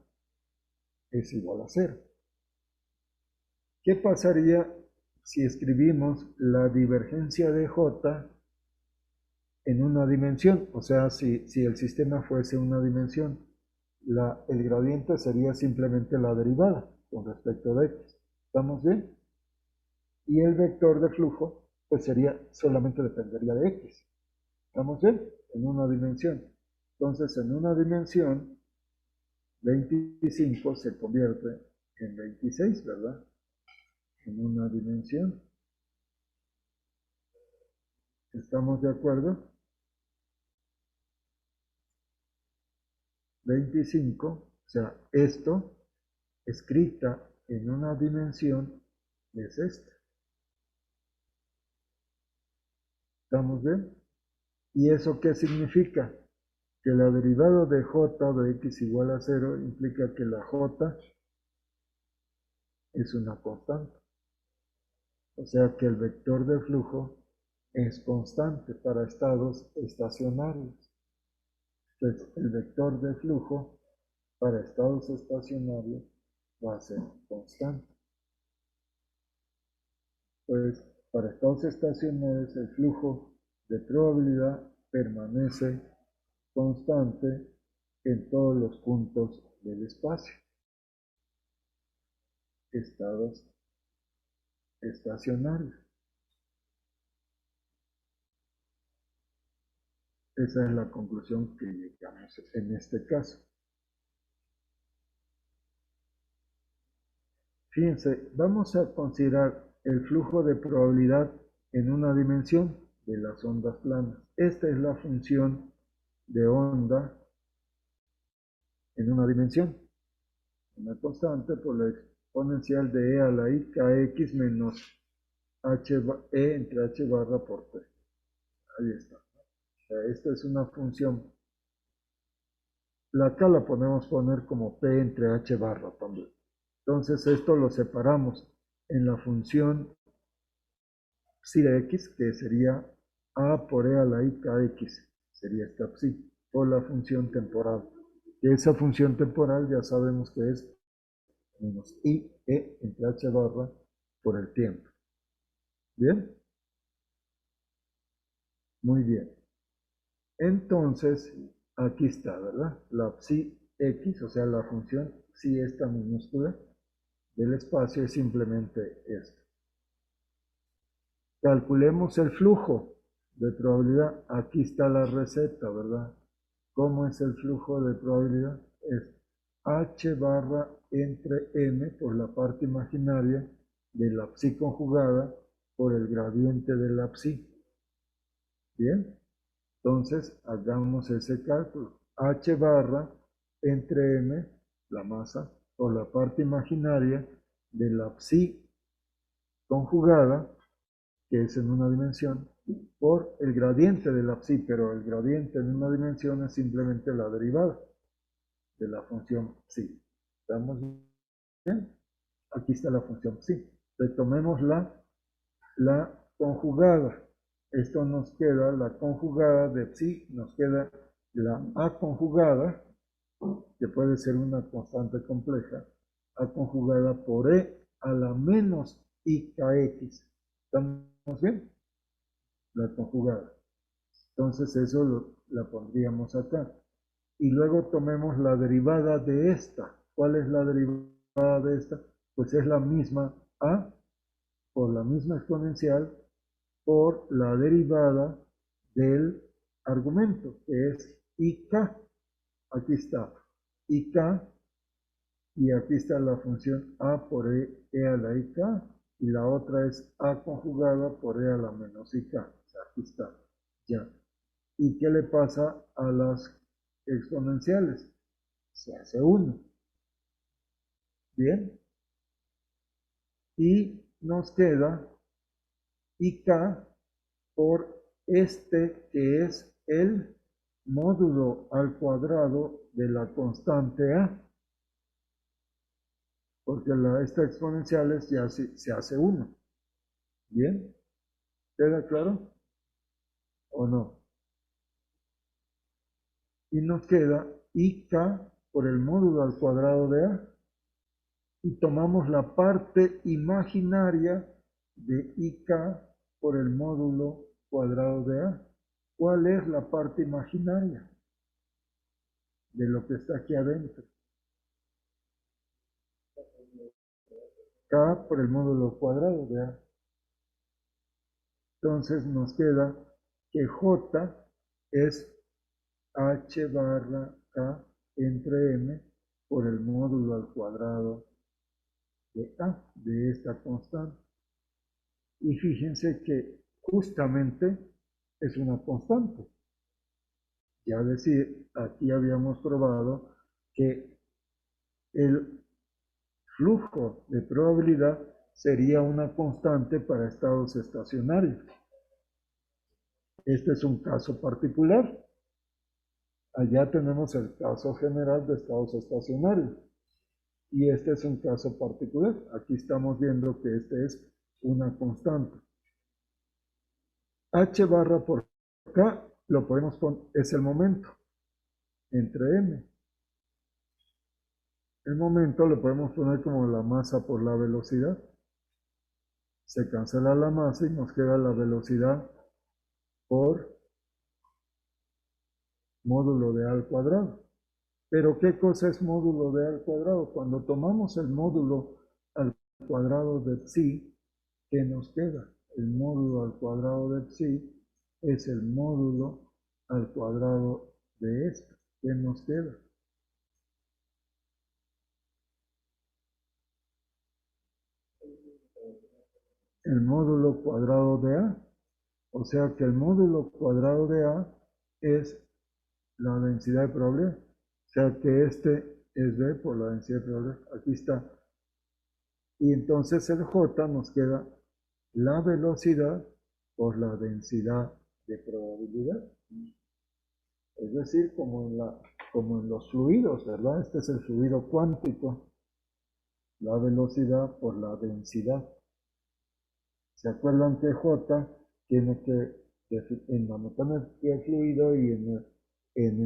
es igual a cero. ¿Qué pasaría si escribimos la divergencia de J en una dimensión? O sea, si el sistema fuese una dimensión, el gradiente sería simplemente la derivada con respecto de x. ¿Estamos bien? Y el vector de flujo, pues solamente dependería de x. ¿Estamos bien? En una dimensión. Entonces, en una dimensión, 25 se convierte en 26, ¿verdad? En una dimensión. ¿Estamos de acuerdo? 25, o sea, esto, escrita en una dimensión, es esta. ¿Estamos bien? ¿Y eso qué significa? Que la derivada de j de x igual a 0 implica que la j es una constante. O sea que el vector de flujo es constante para estados estacionarios. Entonces, el vector de flujo para estados estacionarios va a ser constante. Pues para estados estacionarios el flujo de probabilidad permanece constante en todos los puntos del espacio. Estados estacionarios. Esa es la conclusión que llegamos en este caso. Fíjense, vamos a considerar el flujo de probabilidad en una dimensión de las ondas planas. Esta es la función de onda en una dimensión. Una constante por la exponencial de e a la i kx menos e entre h barra por t. Ahí está. O sea, esta es una función. Acá la podemos poner como p entre h barra también. Entonces esto lo separamos en la función psi de x, que sería a por e a la i kx, sería esta psi, por la función temporal. Y esa función temporal ya sabemos que es menos i e entre h barra por el tiempo. ¿Bien? Muy bien. Entonces, aquí está, ¿verdad? La psi x, o sea, la función psi esta minúscula del espacio es simplemente esto. Calculemos el flujo de probabilidad. Aquí está la receta, ¿verdad? ¿Cómo es el flujo de probabilidad? Es h barra entre m por la parte imaginaria de la psi conjugada por el gradiente de la psi. ¿Bien? Entonces, hagamos ese cálculo. H barra entre m, la masa, por la parte imaginaria de la psi conjugada, que es en una dimensión, por el gradiente de la psi, pero el gradiente en una dimensión es simplemente la derivada de la función psi. ¿Estamos bien? Aquí está la función psi. Retomemos la conjugada. Esto nos queda, la conjugada de psi, nos queda la a conjugada, que puede ser una constante compleja, a conjugada por e a la menos ikx. ¿Estamos bien? La conjugada. Entonces eso la pondríamos acá. Y luego tomemos la derivada de esta. ¿Cuál es la derivada de esta? Pues es la misma a por la misma exponencial por la derivada del argumento, que es ik. Aquí está ik, y aquí está la función a por e a la ik, y la otra es a conjugada por e a la menos ik. O sea, aquí está, ya. ¿Y qué le pasa a las exponenciales? Se hace 1. Bien. Y nos queda ik por este que es el módulo al cuadrado de la constante a, porque esta exponencial ya se hace 1. ¿Bien? ¿Queda claro o no? Y nos queda ik por el módulo al cuadrado de a, y tomamos la parte imaginaria de ik por el módulo cuadrado de a. ¿Cuál es la parte imaginaria de lo que está aquí adentro? K por el módulo cuadrado de a. Entonces nos queda que J es H barra K entre M por el módulo al cuadrado de A, de esta constante. Y fíjense que justamente es una constante. Ya decir, aquí habíamos probado que el flujo de probabilidad sería una constante para estados estacionarios. Este es un caso particular. Allá tenemos el caso general de estados estacionarios. Y este es un caso particular. Aquí estamos viendo que este es una constante. H barra por K lo podemos poner, es el momento entre M. El momento lo podemos poner como la masa por la velocidad. Se cancela la masa y nos queda la velocidad por módulo de a al cuadrado. Pero ¿qué cosa es módulo de a al cuadrado? Cuando tomamos el módulo al cuadrado de psi, ¿qué nos queda? El módulo al cuadrado de psi es el módulo al cuadrado de esto. ¿Qué nos queda? El módulo cuadrado de a. O sea que el módulo cuadrado de a es la densidad de probabilidad. O sea que este es b por la densidad de probabilidad. Aquí está. Y entonces el j nos queda la velocidad por la densidad de probabilidad. Es decir, como en los fluidos, ¿verdad? Este es el fluido cuántico. La velocidad por la densidad. ¿Se acuerdan que J tiene que, en la mecánica del fluido y en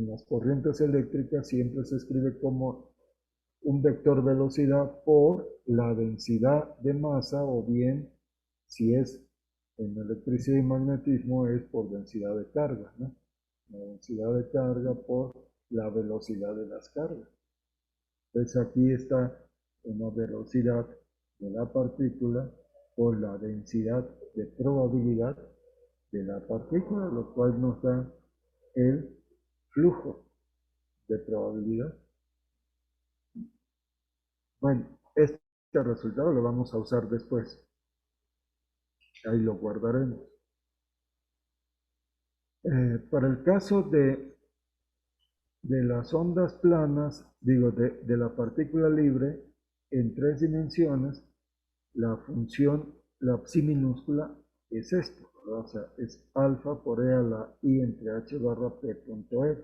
las corrientes eléctricas siempre se escribe como un vector velocidad por la densidad de masa, o bien, si es en electricidad y magnetismo, es por densidad de carga, ¿no? La densidad de carga por la velocidad de las cargas. Entonces aquí está una velocidad de la partícula por la densidad de probabilidad de la partícula, lo cual nos da el flujo de probabilidad. Bueno, este resultado lo vamos a usar después. Ahí lo guardaremos. Para el caso de las ondas planas, digo, de la partícula libre en 3 dimensiones, la función, la psi minúscula es esto, ¿verdad? O sea, es alfa por e a la i entre h barra p punto r.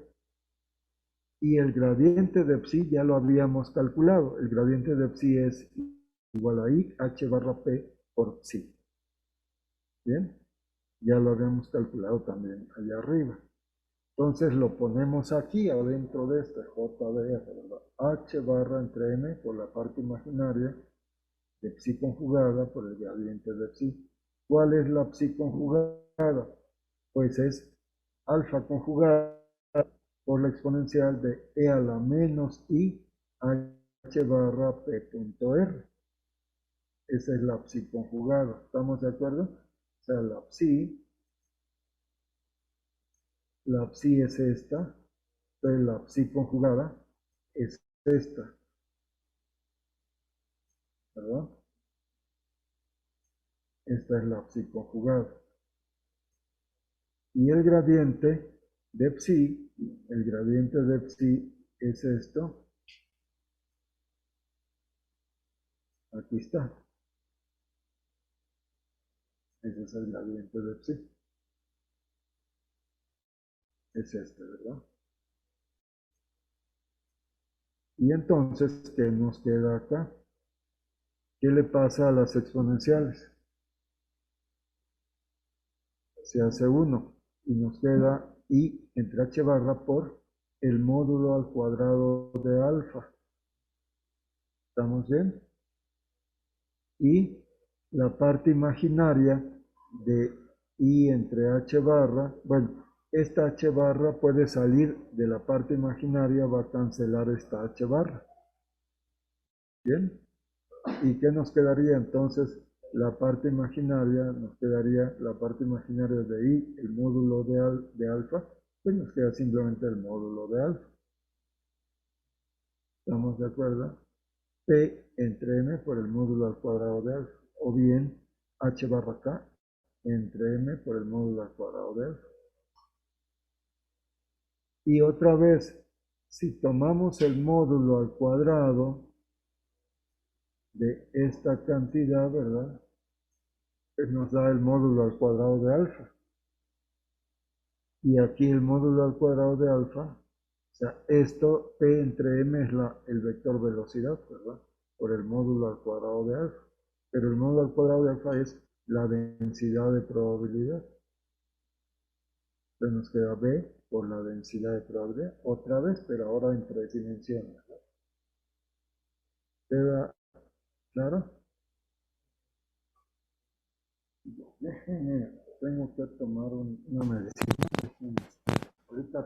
Y el gradiente de psi ya lo habíamos calculado. El gradiente de psi es igual a i h barra p por psi. Bien, ya lo habíamos calculado también allá arriba. Entonces lo ponemos aquí adentro de este JDR, ¿verdad? H barra entre m por la parte imaginaria de psi conjugada por el gradiente de psi. ¿Cuál es la psi conjugada? Pues es alfa conjugada por la exponencial de e a la menos i h barra p punto r. Esa es la psi conjugada. ¿Estamos de acuerdo? O sea, la psi es esta, entonces la psi conjugada es esta, ¿verdad? Esta es la psi conjugada. Y el gradiente de psi, el gradiente de psi es esto. Aquí está. Ese es el gradiente de psi. Es este, ¿verdad? Y entonces, ¿qué nos queda acá? ¿Qué le pasa a las exponenciales? Se hace 1 y nos queda i entre h barra por el módulo al cuadrado de alfa. ¿Estamos bien? Y la parte imaginaria de i entre h barra, bueno, esta h barra puede salir de la parte imaginaria, va a cancelar esta h barra. ¿Bien? ¿Y qué nos quedaría entonces? La parte imaginaria, nos quedaría la parte imaginaria de i, el módulo de alfa, pues nos queda simplemente el módulo de alfa. ¿Estamos de acuerdo? P entre m por el módulo al cuadrado de alfa, o bien h barra k entre m por el módulo al cuadrado de alfa. Y otra vez, si tomamos el módulo al cuadrado de esta cantidad, ¿verdad? Pues nos da el módulo al cuadrado de alfa. Y aquí el módulo al cuadrado de alfa, o sea, esto P entre M es el vector velocidad, ¿verdad? Por el módulo al cuadrado de alfa. Pero el módulo al cuadrado de alfa es la densidad de probabilidad. Entonces nos queda B por la densidad de probabilidad, otra vez, pero ahora en 3 dimensiones. ¿Queda claro? Déjenme, tengo que tomar una medicina. Ahorita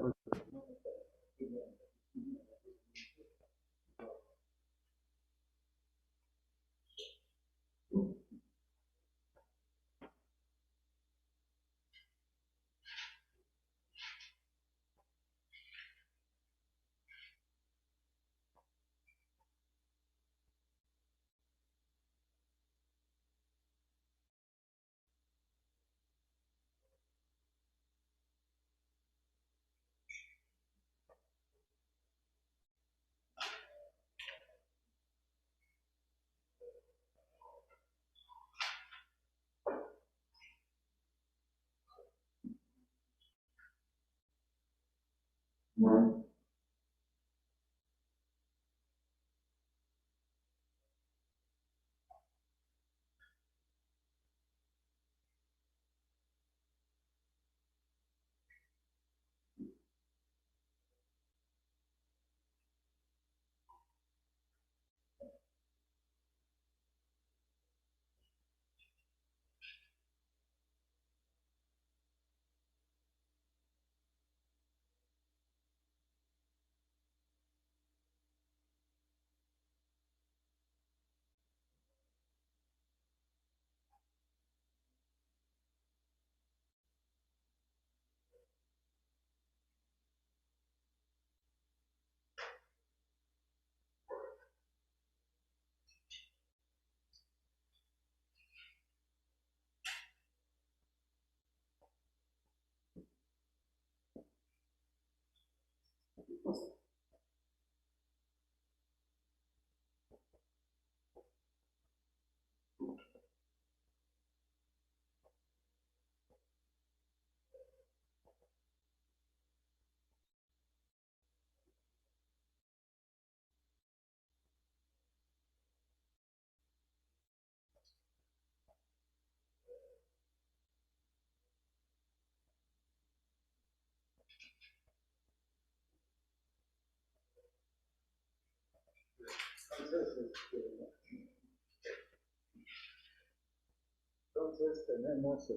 Entonces tenemos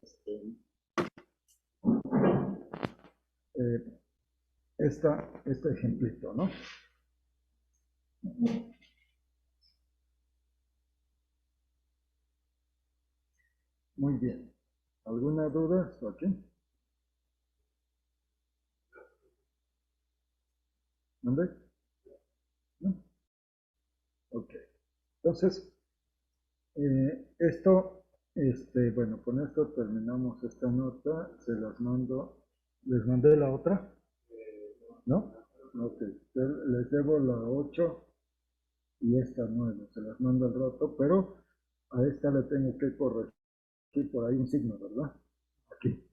este ejemplito, ¿no? Muy bien. ¿Alguna duda hasta aquí? ¿Dónde? ¿No? Ok. Entonces, bueno, con esto terminamos esta nota. Se las mando. ¿Les mandé la otra? ¿No? Ok. Les debo la 8 y esta 9. Se las mando al rato, pero a esta le tengo que corregir por ahí un signo, ¿verdad? Aquí.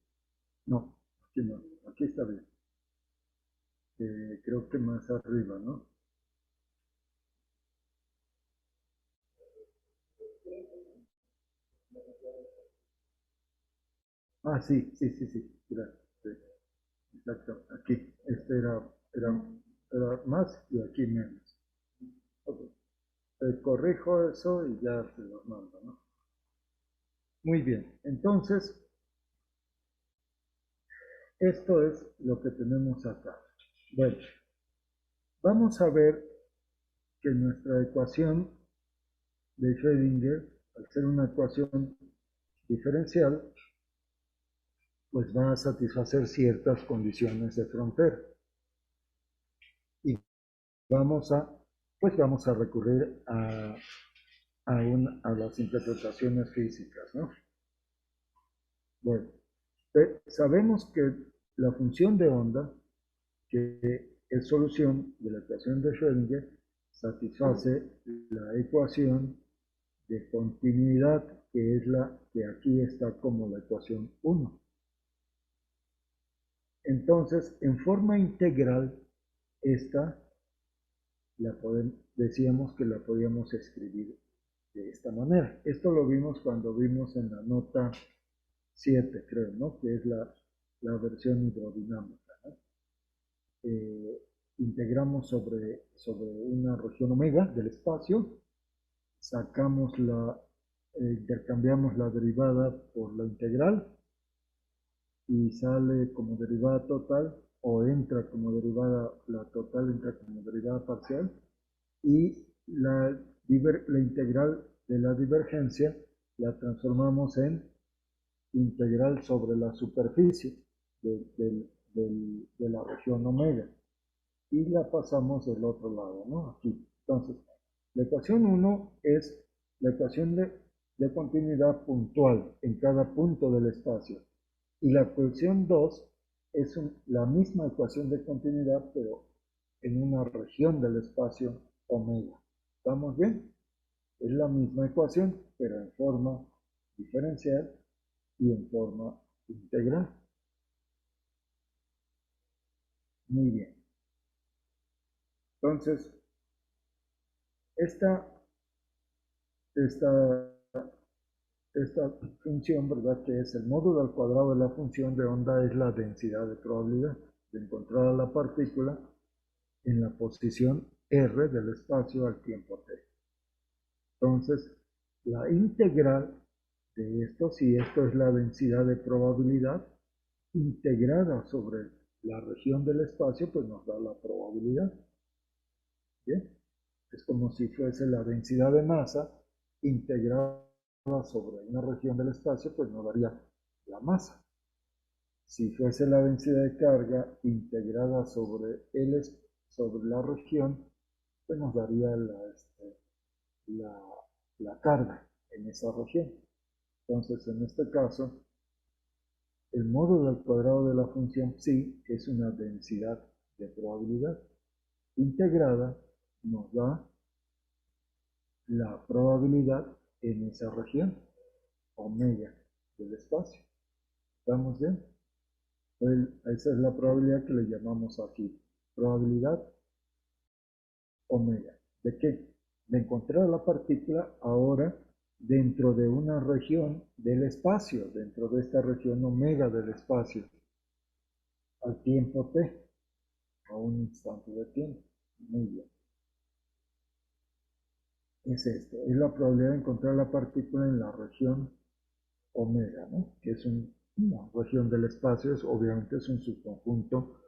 No, aquí no. Aquí está bien. Creo que más arriba, ¿no? Ah, sí, sí, sí, sí. Gracias. Sí, exacto. Aquí. Era más y aquí menos. Ok. Corrijo eso y ya se los mando, ¿no? Muy bien. Entonces, esto es lo que tenemos acá. Bueno, vamos a ver que nuestra ecuación de Schrödinger, al ser una ecuación diferencial, pues va a satisfacer ciertas condiciones de frontera. Y vamos a recurrir a las interpretaciones físicas, ¿no? Bueno, sabemos que la función de onda, que es solución de la ecuación de Schrödinger, satisface la ecuación de continuidad, que es la que aquí está como la ecuación 1. Entonces, en forma integral, esta decíamos que la podíamos escribir de esta manera. Esto lo vimos cuando vimos en la nota 7, creo, ¿no? Que es la versión hidrodinámica, ¿no? Integramos sobre una región omega del espacio, sacamos intercambiamos la derivada por la integral y sale como derivada total, o entra como derivada, la total entra como derivada parcial, y la integral de la divergencia la transformamos en integral sobre la superficie de la región omega y la pasamos del otro lado, ¿no? Aquí. Entonces, la ecuación 1 es la ecuación de continuidad puntual en cada punto del espacio. Y la ecuación 2 es la misma ecuación de continuidad, pero en una región del espacio omega. ¿Estamos bien? Es la misma ecuación, pero en forma diferencial y en forma integral. Muy bien. Entonces, esta, esta, esta función, ¿verdad? Que es el módulo al cuadrado de la función de onda, es la densidad de probabilidad de encontrar a la partícula en la posición R del espacio al tiempo t. Entonces, la integral de esto, si esto es la densidad de probabilidad, integrada sobre la región del espacio, pues nos da la probabilidad. ¿Bien? Es como si fuese la densidad de masa integrada sobre una región del espacio, pues nos daría la masa. Si fuese la densidad de carga integrada sobre la región, pues nos daría la, la carga en esa región. Entonces, en este caso, el módulo al cuadrado de la función psi es una densidad de probabilidad integrada, nos da la probabilidad en esa región, omega del espacio. ¿Estamos bien? Esa es la probabilidad que le llamamos aquí. Probabilidad omega. ¿De qué? De encontrar la partícula ahora dentro de una región del espacio, dentro de esta región omega del espacio, al tiempo t, a un instante de tiempo. Muy bien. es esto, es la probabilidad de encontrar la partícula en la región omega, ¿no? Que es una región del espacio, obviamente es un subconjunto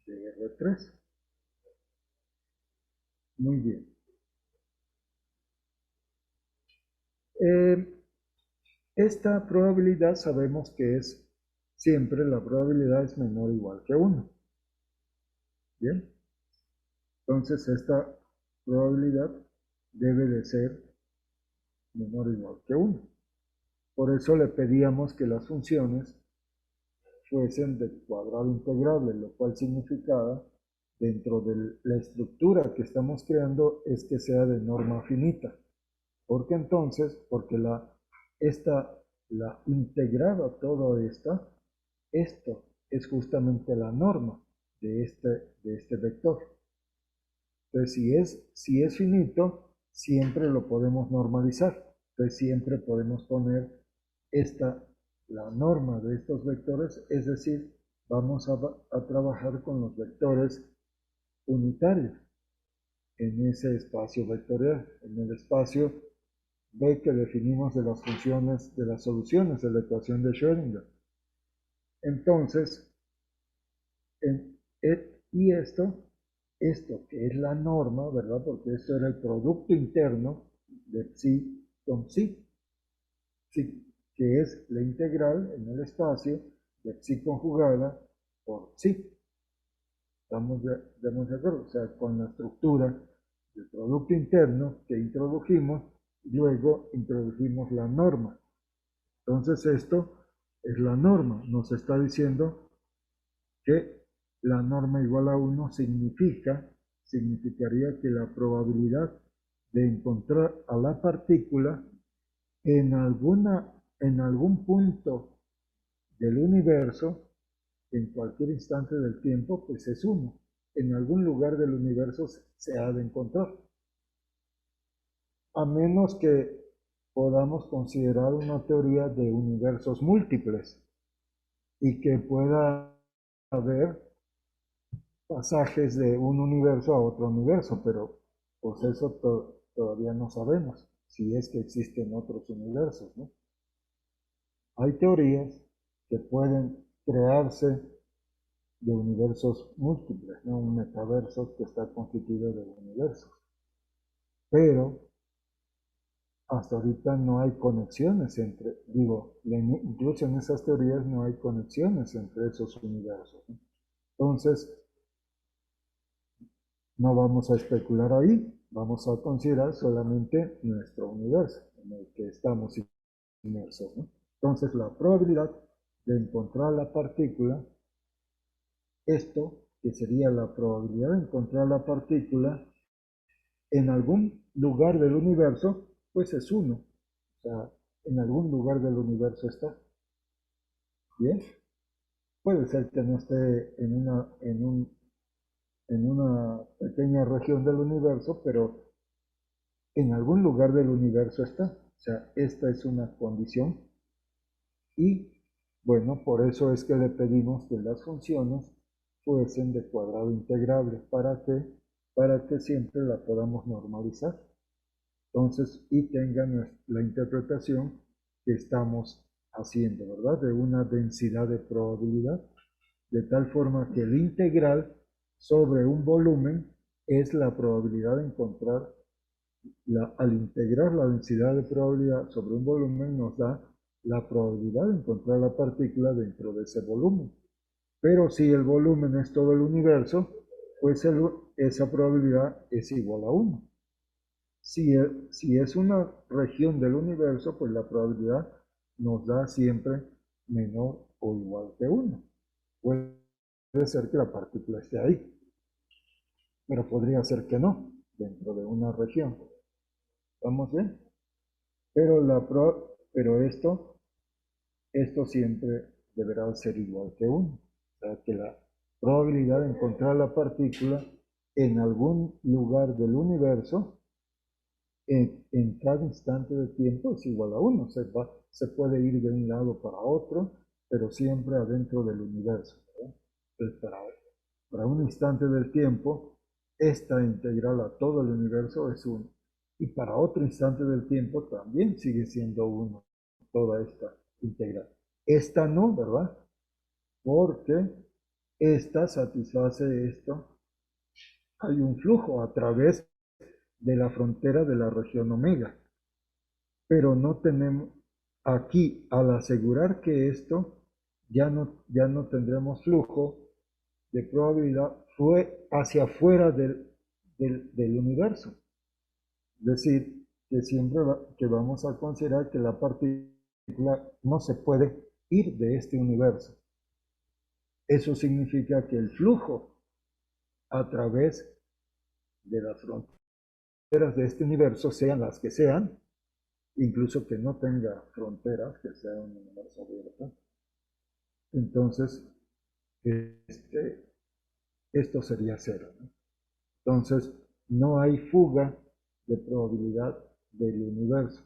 de R3. Muy bien. Eh, esta probabilidad sabemos que es siempre la probabilidad es menor o igual que 1. Bien. Entonces esta probabilidad debe de ser menor o igual que 1. Por eso le pedíamos que las funciones fuesen de cuadrado integrable, lo cual significaba, dentro de la estructura que estamos creando, es que sea de norma finita. Porque entonces, porque la integrada toda esto es justamente la norma de este vector. Entonces, si es finito, siempre lo podemos normalizar. Entonces, siempre podemos poner la norma de estos vectores, es decir, vamos a trabajar con los vectores unitarios en ese espacio vectorial, en el espacio B que definimos de las funciones, de las soluciones de la ecuación de Schrödinger. Entonces, y esto que es la norma, ¿verdad? Porque esto era el producto interno de psi con psi, que es la integral en el espacio de psi conjugada por psi. ¿Estamos de acuerdo? O sea, con la estructura del producto interno que introdujimos, luego introdujimos la norma. Entonces esto es la norma. Nos está diciendo que la norma igual a 1 significaría que la probabilidad de encontrar a la partícula en algún punto del universo, en cualquier instante del tiempo, pues es 1. En algún lugar del universo se ha de encontrar. A menos que podamos considerar una teoría de universos múltiples y que pueda haber pasajes de un universo a otro universo, pero pues eso todavía no sabemos si es que existen otros universos, ¿no? Hay teorías que pueden crearse de universos múltiples, ¿no? Un metaverso que está constituido de universos, pero hasta ahorita no hay conexiones incluso en esas teorías no hay conexiones entre esos universos, ¿no? Entonces, no vamos a especular ahí, vamos a considerar solamente nuestro universo en el que estamos inmersos, ¿no? Entonces, la probabilidad de encontrar la partícula, esto que sería la probabilidad de encontrar la partícula en algún lugar del universo, pues es 1. O sea, en algún lugar del universo está. Bien, puede ser que no esté en una pequeña región del universo, pero en algún lugar del universo está. O sea, esta es una condición. Y bueno, por eso es que le pedimos que las funciones fuesen de cuadrado integrable. Para que siempre la podamos normalizar. Entonces, y tengan la interpretación que estamos haciendo, ¿verdad? De una densidad de probabilidad, de tal forma que el integral sobre un volumen es la probabilidad de encontrar, al integrar la densidad de probabilidad sobre un volumen nos da la probabilidad de encontrar la partícula dentro de ese volumen. Pero si el volumen es todo el universo, pues esa probabilidad es igual a 1. Si es una región del universo, pues la probabilidad nos da siempre menor o igual que 1. Puede ser que la partícula esté ahí, pero podría ser que no, dentro de una región. ¿Estamos bien? Pero esto siempre deberá ser igual que 1. O sea, que la probabilidad de encontrar la partícula en algún lugar del universo en cada instante de tiempo es igual a 1. Se puede ir de un lado para otro, pero siempre adentro del universo, ¿verdad? Entonces, para un instante del tiempo, esta integral a todo el universo es 1. y para otro instante del tiempo también sigue siendo 1 toda esta integral. Esta no, ¿verdad? Porque esta satisface esto. Hay un flujo a través de la frontera de la región omega, pero no tenemos aquí, al asegurar que esto ya no tendremos flujo de probabilidad, fue hacia afuera del universo. Es decir, que siempre que vamos a considerar que la partícula no se puede ir de este universo. Eso significa que el flujo a través de las fronteras de este universo, sean las que sean, incluso que no tenga fronteras, que sea un universo abierto, entonces esto sería cero, ¿no? Entonces, no hay fuga de probabilidad del universo.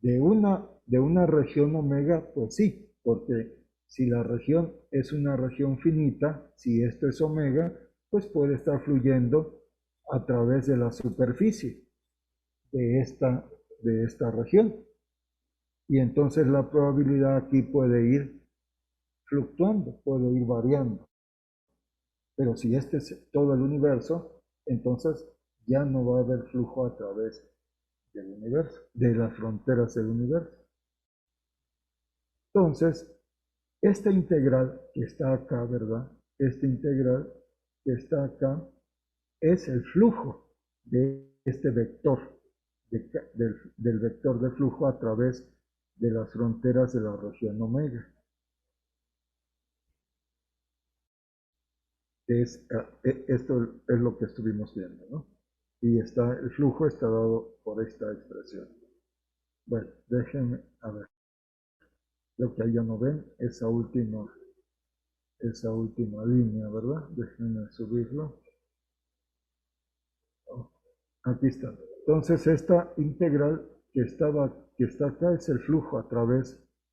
De una región omega, pues sí, porque si la región es una región finita, si esto es omega, pues puede estar fluyendo a través de la superficie de esta región. Y entonces la probabilidad aquí puede ir fluctuando, puede ir variando. Pero si este es todo el universo, entonces ya no va a haber flujo a través del universo, de las fronteras del universo. Entonces, esta integral que está acá, ¿verdad? Esta integral que está acá es el flujo de este vector, del vector de flujo a través de las fronteras de la región omega. Esto es lo que estuvimos viendo, ¿no? Y el flujo está dado por esta expresión. Bueno, déjenme, a ver, lo que ahí ya no ven, esa última línea, ¿verdad? Déjenme subirlo. Oh, aquí está. Entonces, esta integral que está acá es el flujo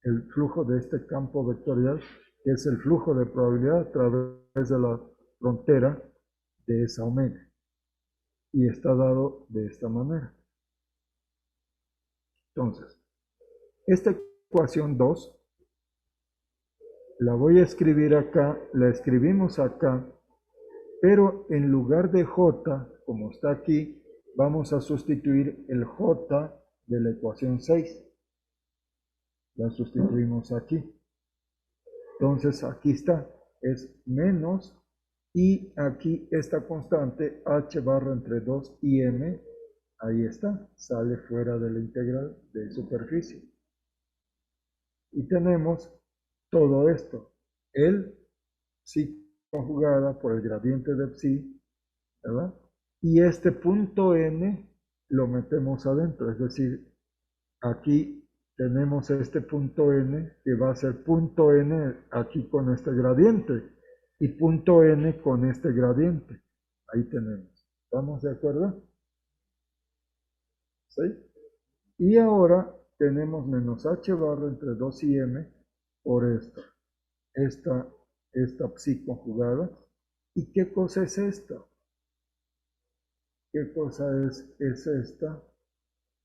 el flujo de este campo vectorial, que es el flujo de probabilidad a través de la frontera de esa omega. Y está dado de esta manera. Entonces, esta ecuación 2 la voy a escribir acá, la escribimos acá, pero en lugar de j, como está aquí, vamos a sustituir el j de la ecuación 6. La sustituimos aquí. Entonces aquí está, es menos, y aquí esta constante h barra entre 2 y m, ahí está, sale fuera de la integral de superficie. Y tenemos todo esto, el psi conjugada por el gradiente de psi, ¿verdad? Y este punto n lo metemos adentro, es decir, aquí tenemos este punto n que va a ser punto n aquí con este gradiente y punto n con este gradiente. Ahí tenemos. ¿Estamos de acuerdo? ¿Sí? Y ahora tenemos menos h barra entre 2 y m por esto. Esta psi conjugada. ¿Y qué cosa es esta? ¿Qué cosa es esta?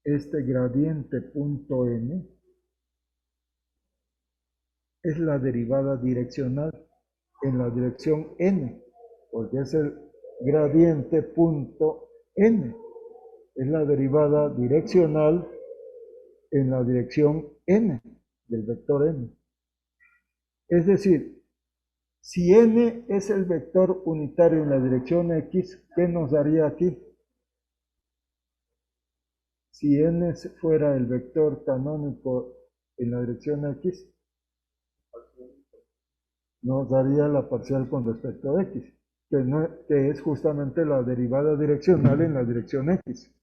Este gradiente punto n es la derivada direccional en la dirección n, porque es el gradiente punto n, es la derivada direccional en la dirección n, del vector n. Es decir, si n es el vector unitario en la dirección x, ¿qué nos daría aquí? Si n fuera el vector canónico en la dirección x, nos daría la parcial con respecto a x, que es justamente la derivada direccional en la dirección x.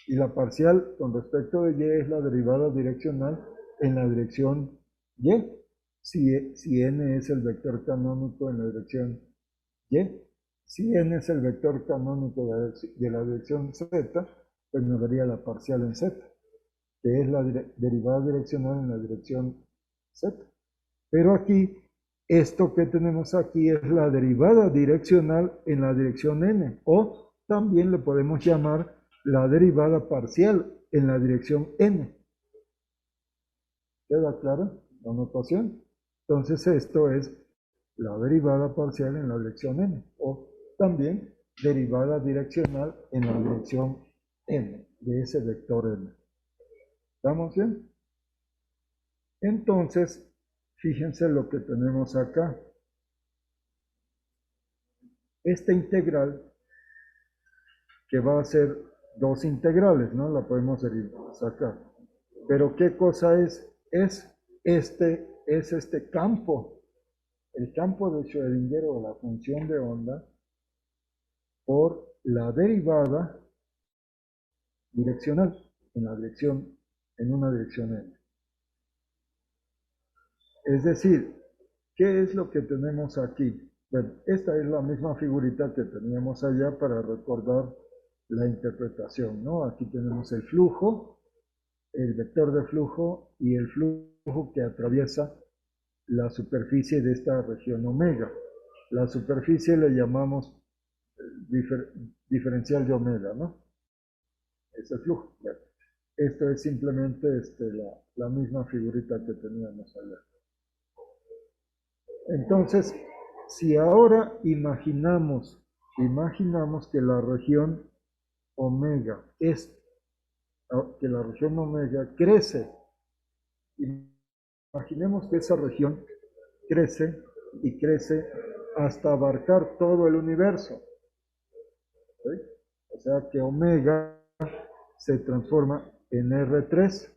Y la parcial con respecto de y es la derivada direccional en la dirección y, si n es el vector canónico en la dirección y. Si n es el vector canónico de la dirección z, pues nos daría la parcial en z, que es la derivada direccional en la dirección z. Pero aquí, esto que tenemos aquí es la derivada direccional en la dirección n, o también le podemos llamar la derivada parcial en la dirección n. ¿Queda claro la notación? Entonces esto es la derivada parcial en la dirección n, o también derivada direccional en la dirección n, de ese vector n. ¿Estamos bien? Entonces, fíjense lo que tenemos acá. Esta integral, que va a ser dos integrales, ¿no? La podemos sacar. Pero ¿qué cosa es? Es este campo, el campo de Schrödinger o la función de onda por la derivada direccional en una dirección n. Es decir, ¿qué es lo que tenemos aquí? Bueno, esta es la misma figurita que teníamos allá para recordar la interpretación, ¿no? Aquí tenemos el flujo, el vector de flujo y el flujo que atraviesa la superficie de esta región omega. La superficie le llamamos diferencial de omega, ¿no? Es el flujo. Bueno, esto es simplemente la misma figurita que teníamos allá. Entonces, si ahora imaginamos que la región omega que la región omega crece, imaginemos que esa región crece y crece hasta abarcar todo el universo. ¿Sí? O sea que omega se transforma en R3.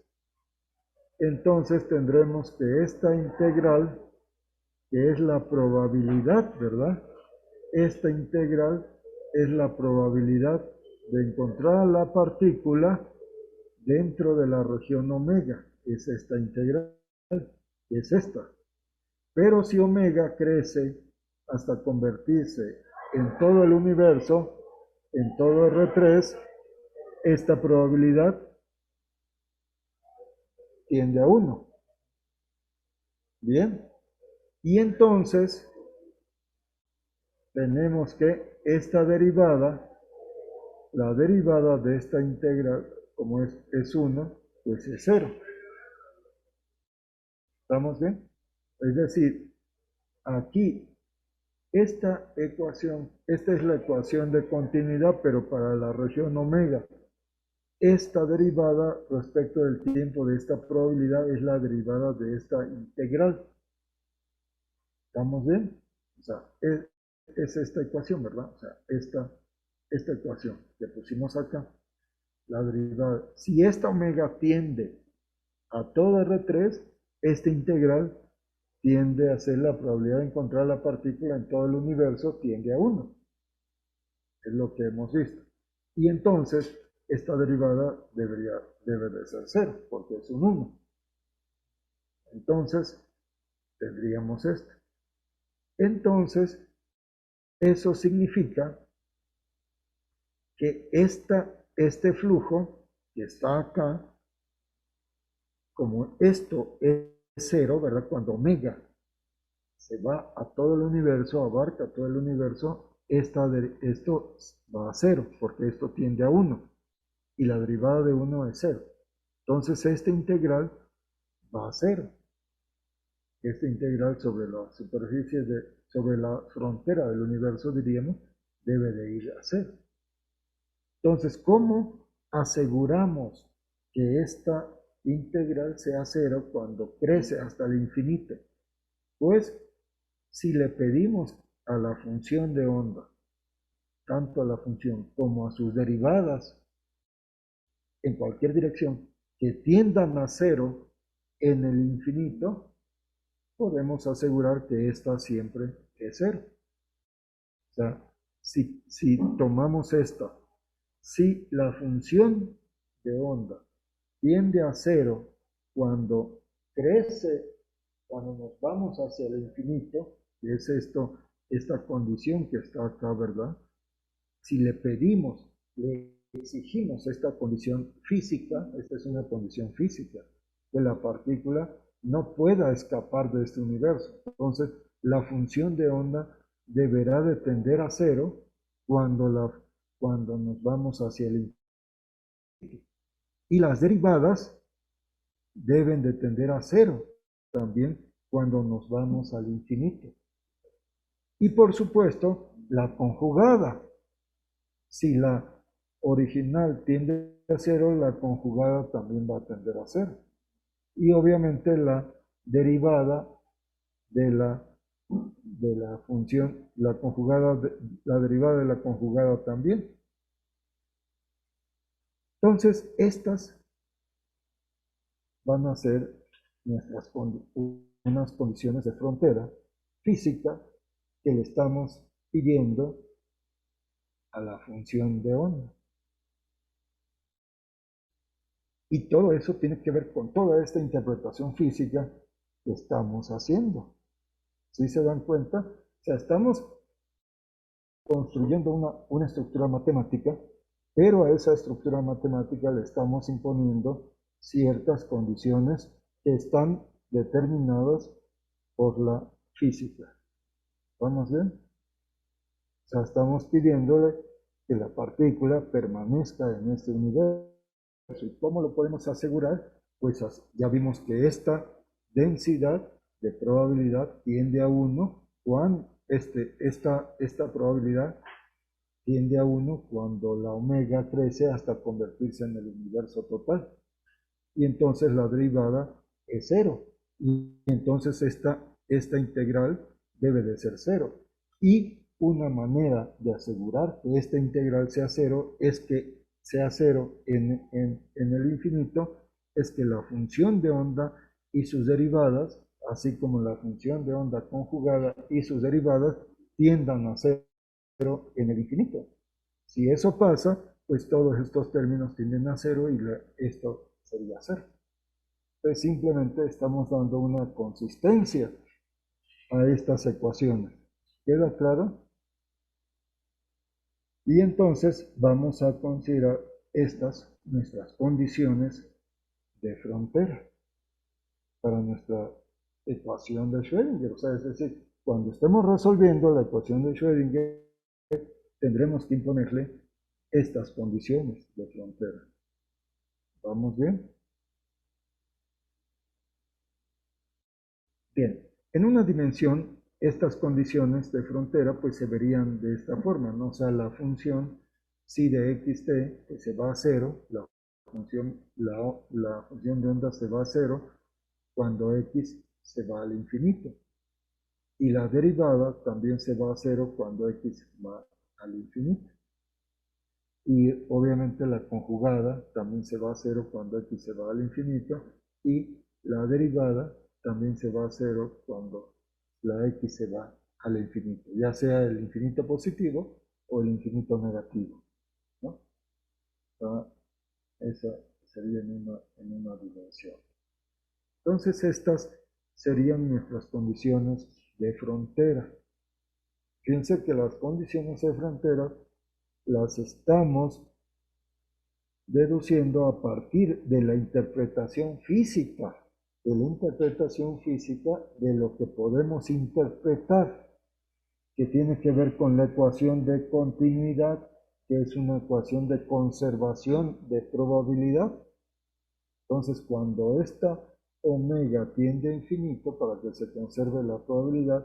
Entonces tendremos que esta integral, que es la probabilidad, ¿verdad? Esta integral es la probabilidad de encontrar la partícula dentro de la región omega. Es esta integral, es esta. Pero si omega crece hasta convertirse en todo el universo, en todo R3, esta probabilidad tiende a 1. Bien. Y entonces tenemos que esta derivada, la derivada de esta integral, como es 1, pues es 0. ¿Estamos bien? Es decir, aquí esta es la ecuación de continuidad, pero para la región omega. Esta derivada respecto del tiempo de esta probabilidad es la derivada de esta integral. ¿Estamos bien? O sea, es esta ecuación, ¿verdad? O sea, esta ecuación que pusimos acá, la derivada. Si esta omega tiende a todo R3, esta integral tiende a ser la probabilidad de encontrar la partícula en todo el universo tiende a 1. Es lo que hemos visto. Y entonces, esta derivada debe de ser 0, porque es un 1. Entonces, tendríamos esto. Entonces, eso significa que este flujo que está acá, como esto es 0, ¿verdad? Cuando omega se va a todo el universo, abarca todo el universo, esto va a 0, porque esto tiende a 1, y la derivada de 1 es 0. Entonces, esta integral va a 0. Esta integral sobre la superficie, sobre la frontera del universo, diríamos, debe de ir a 0. Entonces, ¿cómo aseguramos que esta integral sea 0 cuando crece hasta el infinito? Pues, si le pedimos a la función de onda, tanto a la función como a sus derivadas, en cualquier dirección, que tiendan a 0 en el infinito, podemos asegurar que esta siempre es 0. O sea, si tomamos esta, si la función de onda tiende a 0 cuando crece, cuando nos vamos hacia el infinito, que es esta condición que está acá, ¿verdad? Si le pedimos, le exigimos esta condición física, esta es una condición física, que la partícula no pueda escapar de este universo. Entonces, la función de onda deberá de tender a 0 cuando nos vamos hacia el Y las derivadas deben de tender a cero también cuando nos vamos al infinito. Y por supuesto, la conjugada. Si la original tiende a cero, la conjugada también va a tender a cero. Y obviamente la derivada de la función, la conjugada, la derivada de la conjugada también. Entonces, estas van a ser unas condiciones de frontera física que le estamos pidiendo a la función de onda. Y todo eso tiene que ver con toda esta interpretación física que estamos haciendo. ¿Sí se dan cuenta? O sea, estamos construyendo una estructura matemática, pero a esa estructura matemática le estamos imponiendo ciertas condiciones que están determinadas por la física. ¿Vamos bien? O sea, estamos pidiéndole que la partícula permanezca en este universo. ¿Y cómo lo podemos asegurar? Pues ya vimos que esta densidad de probabilidad tiende a 1 cuando esta probabilidad tiende a 1 cuando la omega crece hasta convertirse en el universo total. Y entonces la derivada es 0. Y entonces esta integral debe de ser 0. Y una manera de asegurar que esta integral sea 0 es que sea 0 en el infinito, es que la función de onda y sus derivadas, así como la función de onda conjugada y sus derivadas, tiendan a 0 en el infinito. Si eso pasa, pues todos estos términos tienden a 0 y esto sería 0. Entonces simplemente estamos dando una consistencia a estas ecuaciones. ¿Queda claro? Y entonces vamos a considerar nuestras condiciones de frontera para nuestra ecuación de Schrödinger. O sea, es decir, cuando estemos resolviendo la ecuación de Schrödinger, tendremos que imponerle estas condiciones de frontera. ¿Vamos bien? Bien, en una dimensión, estas condiciones de frontera pues se verían de esta forma, ¿no? O sea, la función psi de xt pues, se va a cero, la función de onda se va a cero cuando x se va al infinito. Y la derivada también se va a cero cuando x va al infinito. Y obviamente la conjugada también se va a cero cuando x se va al infinito. Y la derivada también se va a cero cuando la x se va al infinito, ya sea el infinito positivo o el infinito negativo, ¿no? Esa sería en una dimensión. Entonces estas serían nuestras condiciones de frontera. Fíjense que las condiciones de frontera las estamos deduciendo a partir de la interpretación física, de lo que podemos interpretar, que tiene que ver con la ecuación de continuidad, que es una ecuación de conservación de probabilidad. Entonces, cuando esta omega tiende a infinito para que se conserve la probabilidad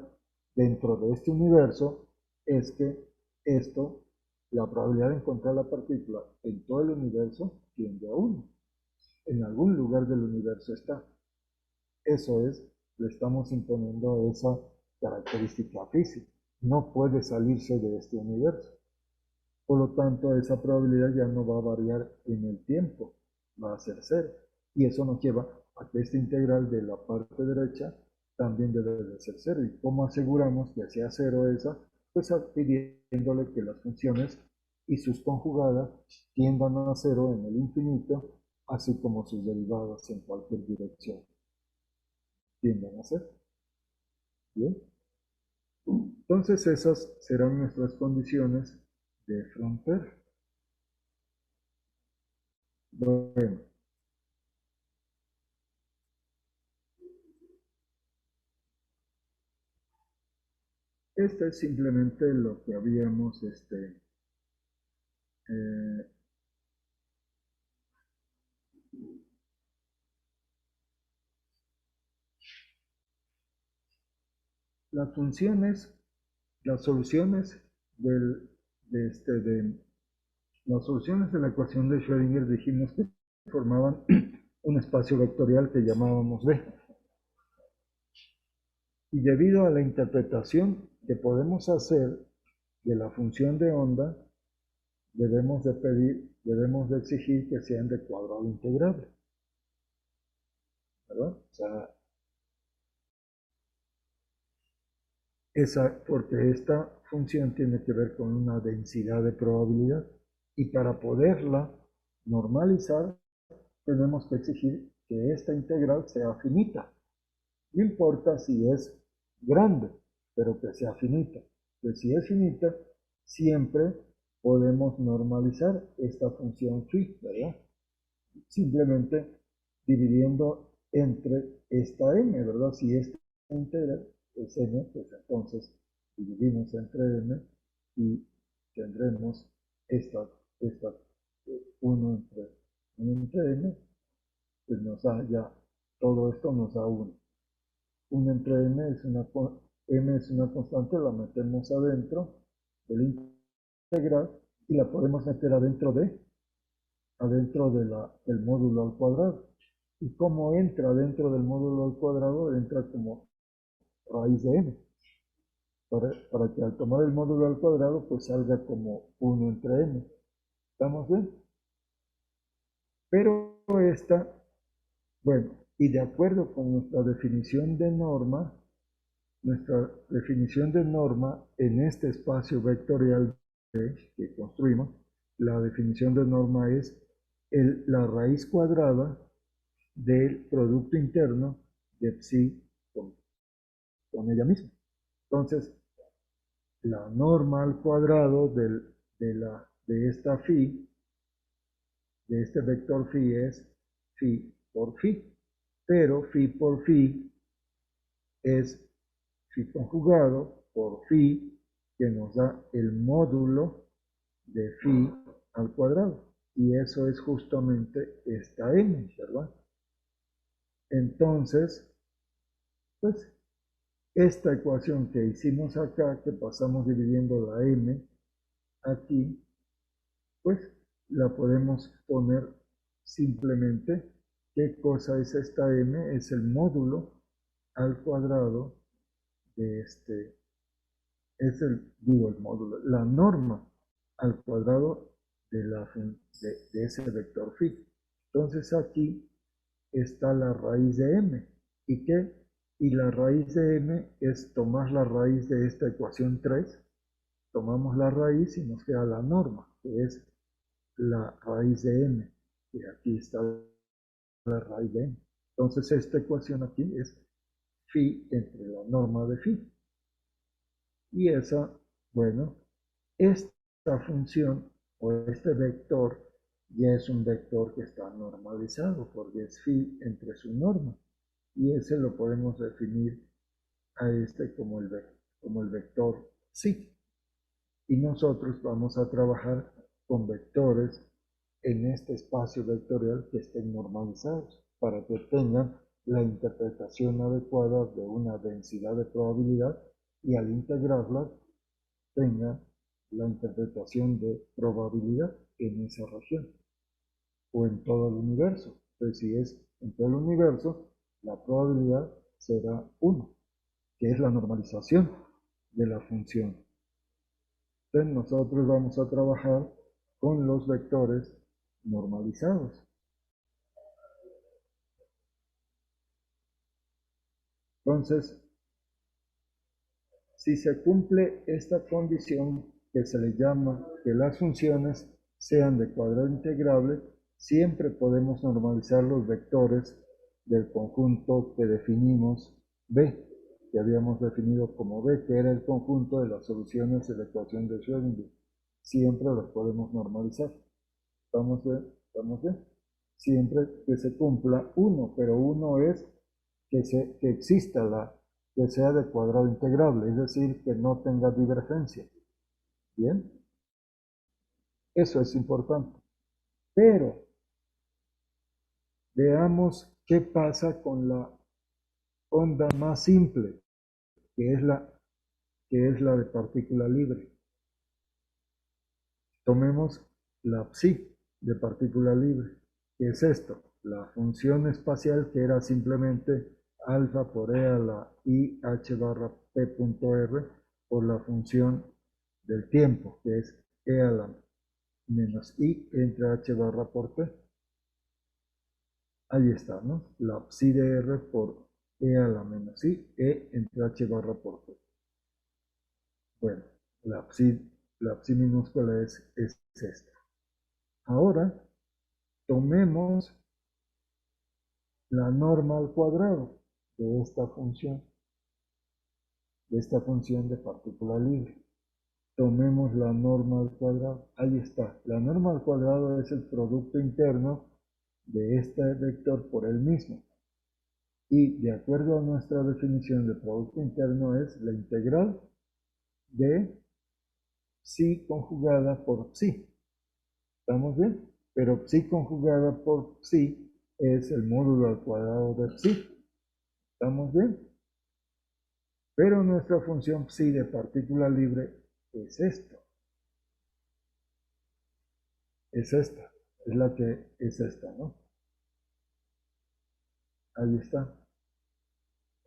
dentro de este universo, es que esto, la probabilidad de encontrar la partícula en todo el universo tiende a 1. En algún lugar del universo está. Eso es, le estamos imponiendo esa característica física. No puede salirse de este universo. Por lo tanto, esa probabilidad ya no va a variar en el tiempo, va a ser 0. Y eso nos lleva a que esta integral de la parte derecha también debe de ser 0. ¿Y cómo aseguramos que sea 0 esa? Pues pidiéndole que las funciones y sus conjugadas tiendan a 0 en el infinito, así como sus derivadas en cualquier dirección tiendan a 0. Bien. Entonces esas serán nuestras condiciones de frontera. Bueno, este es simplemente lo que habíamos eh, las funciones, las soluciones las soluciones de la ecuación de Schrödinger dijimos que formaban un espacio vectorial que llamábamos B. Y debido a la interpretación que podemos hacer de la función de onda, debemos de exigir que sean de cuadrado integrable, ¿verdad? O sea, porque esta función tiene que ver con una densidad de probabilidad y para poderla normalizar tenemos que exigir que esta integral sea finita. No importa si es grande, pero que sea finita. Que si es finita, siempre podemos normalizar esta función phi, ¿verdad? Simplemente dividiendo entre esta m, ¿verdad? Si esta integral es m, pues entonces dividimos entre m y tendremos esta 1 entre m, pues nos da ya, todo esto nos da 1. 1 entre m es una constante, la metemos adentro del integral y la podemos meter adentro del módulo al cuadrado. ¿Y cómo entra dentro del módulo al cuadrado? Entra como raíz de m. Para que al tomar el módulo al cuadrado, pues salga como 1 entre m. ¿Estamos bien? Pero bueno, y de acuerdo con nuestra definición de norma en este espacio vectorial que construimos, la definición de norma es la raíz cuadrada del producto interno de psi con ella misma. Entonces, la norma al cuadrado de esta phi, de este vector phi es phi por phi, pero phi por phi es phi conjugado por phi, que nos da el módulo de phi al cuadrado. Y eso es justamente esta m, ¿verdad? Entonces, pues, esta ecuación que hicimos acá, que pasamos dividiendo la m aquí, pues la podemos poner simplemente. ¿Qué cosa es esta m? Es el módulo al cuadrado de el módulo, la norma al cuadrado de ese vector phi. Entonces aquí está la raíz de m. ¿Y qué? Y la raíz de m es tomar la raíz de esta ecuación 3, tomamos la raíz y nos queda la norma, que es la raíz de m, y aquí está la raíz de m. Entonces esta ecuación aquí es phi entre la norma de phi. Y esa, bueno, esta función o este vector ya es un vector que está normalizado porque es phi entre su norma. Y ese lo podemos definir a como el vector psi. Y nosotros vamos a trabajar con vectores en este espacio vectorial que estén normalizados para que tengan la interpretación adecuada de una densidad de probabilidad y al integrarla tengan la interpretación de probabilidad en esa región o en todo el universo. Entonces, si es en todo el universo, la probabilidad será 1, que es la normalización de la función. Entonces, nosotros vamos a trabajar con los vectores normalizados. Entonces, si se cumple esta condición que se le llama que las funciones sean de cuadrado integrable, siempre podemos normalizar los vectores del conjunto que definimos B, que habíamos definido como B, que era el conjunto de las soluciones de la ecuación de Schrödinger. Siempre los podemos normalizar. ¿Estamos bien? ¿Estamos bien? Siempre que se cumpla 1, pero 1 es que exista que sea de cuadrado integrable, es decir, que no tenga divergencia. ¿Bien? Eso es importante. Pero veamos qué pasa con la onda más simple, que es la de partícula libre. Tomemos la psi de partícula libre. ¿Qué es esto? La función espacial, que era simplemente alfa por e a la i h barra p punto r, por la función del tiempo, que es e a la menos i entre h barra por p. Ahí está, ¿no? La psi de r por e a la menos i, e entre h barra por p. Bueno, la psi minúscula es esta. Ahora, tomemos la norma al cuadrado de esta función de partícula libre. Tomemos la norma al cuadrado. Ahí está. La norma al cuadrado es el producto interno de este vector por él mismo. Y de acuerdo a nuestra definición de producto interno es la integral de psi conjugada por psi. ¿Estamos bien? Pero psi conjugada por psi es el módulo al cuadrado de psi. ¿Estamos bien? Pero nuestra función psi de partícula libre es esto. Es esta. Es la que es esta, ¿no? Ahí está.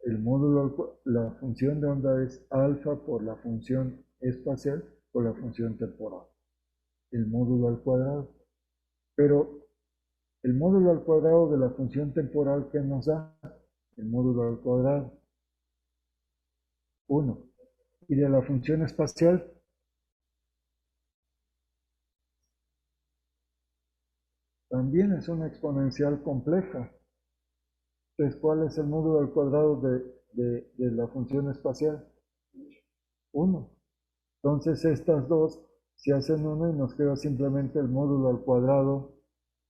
El módulo, la función de onda es alfa por la función espacial por la función temporal. El módulo al cuadrado. Pero el módulo al cuadrado de la función temporal, ¿qué nos da? El módulo al cuadrado, 1. Y de la función espacial, también es una exponencial compleja. Entonces, ¿cuál es el módulo al cuadrado de la función espacial? 1. Entonces, estas dos se hacen 1 y nos queda simplemente el módulo al cuadrado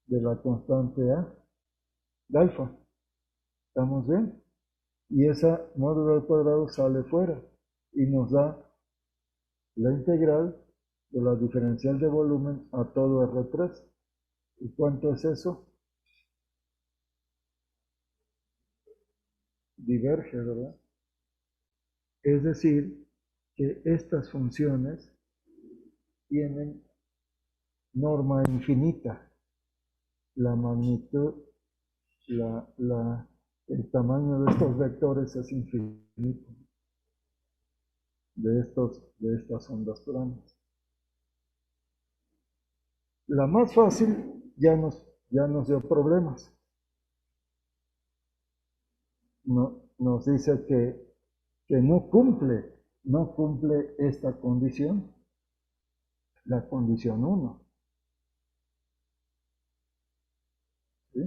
de la constante A, de alfa. ¿Estamos bien? Y ese módulo al cuadrado sale fuera y nos da la integral de la diferencial de volumen a todo R3. ¿Y cuánto es eso? Diverge, ¿verdad? Es decir, que estas funciones tienen norma infinita. La magnitud, el tamaño de estos vectores es infinito. De estas ondas planas. La más fácil ya nos dio problemas. Nos dice que no cumple esta condición, la condición 1. ¿Sí?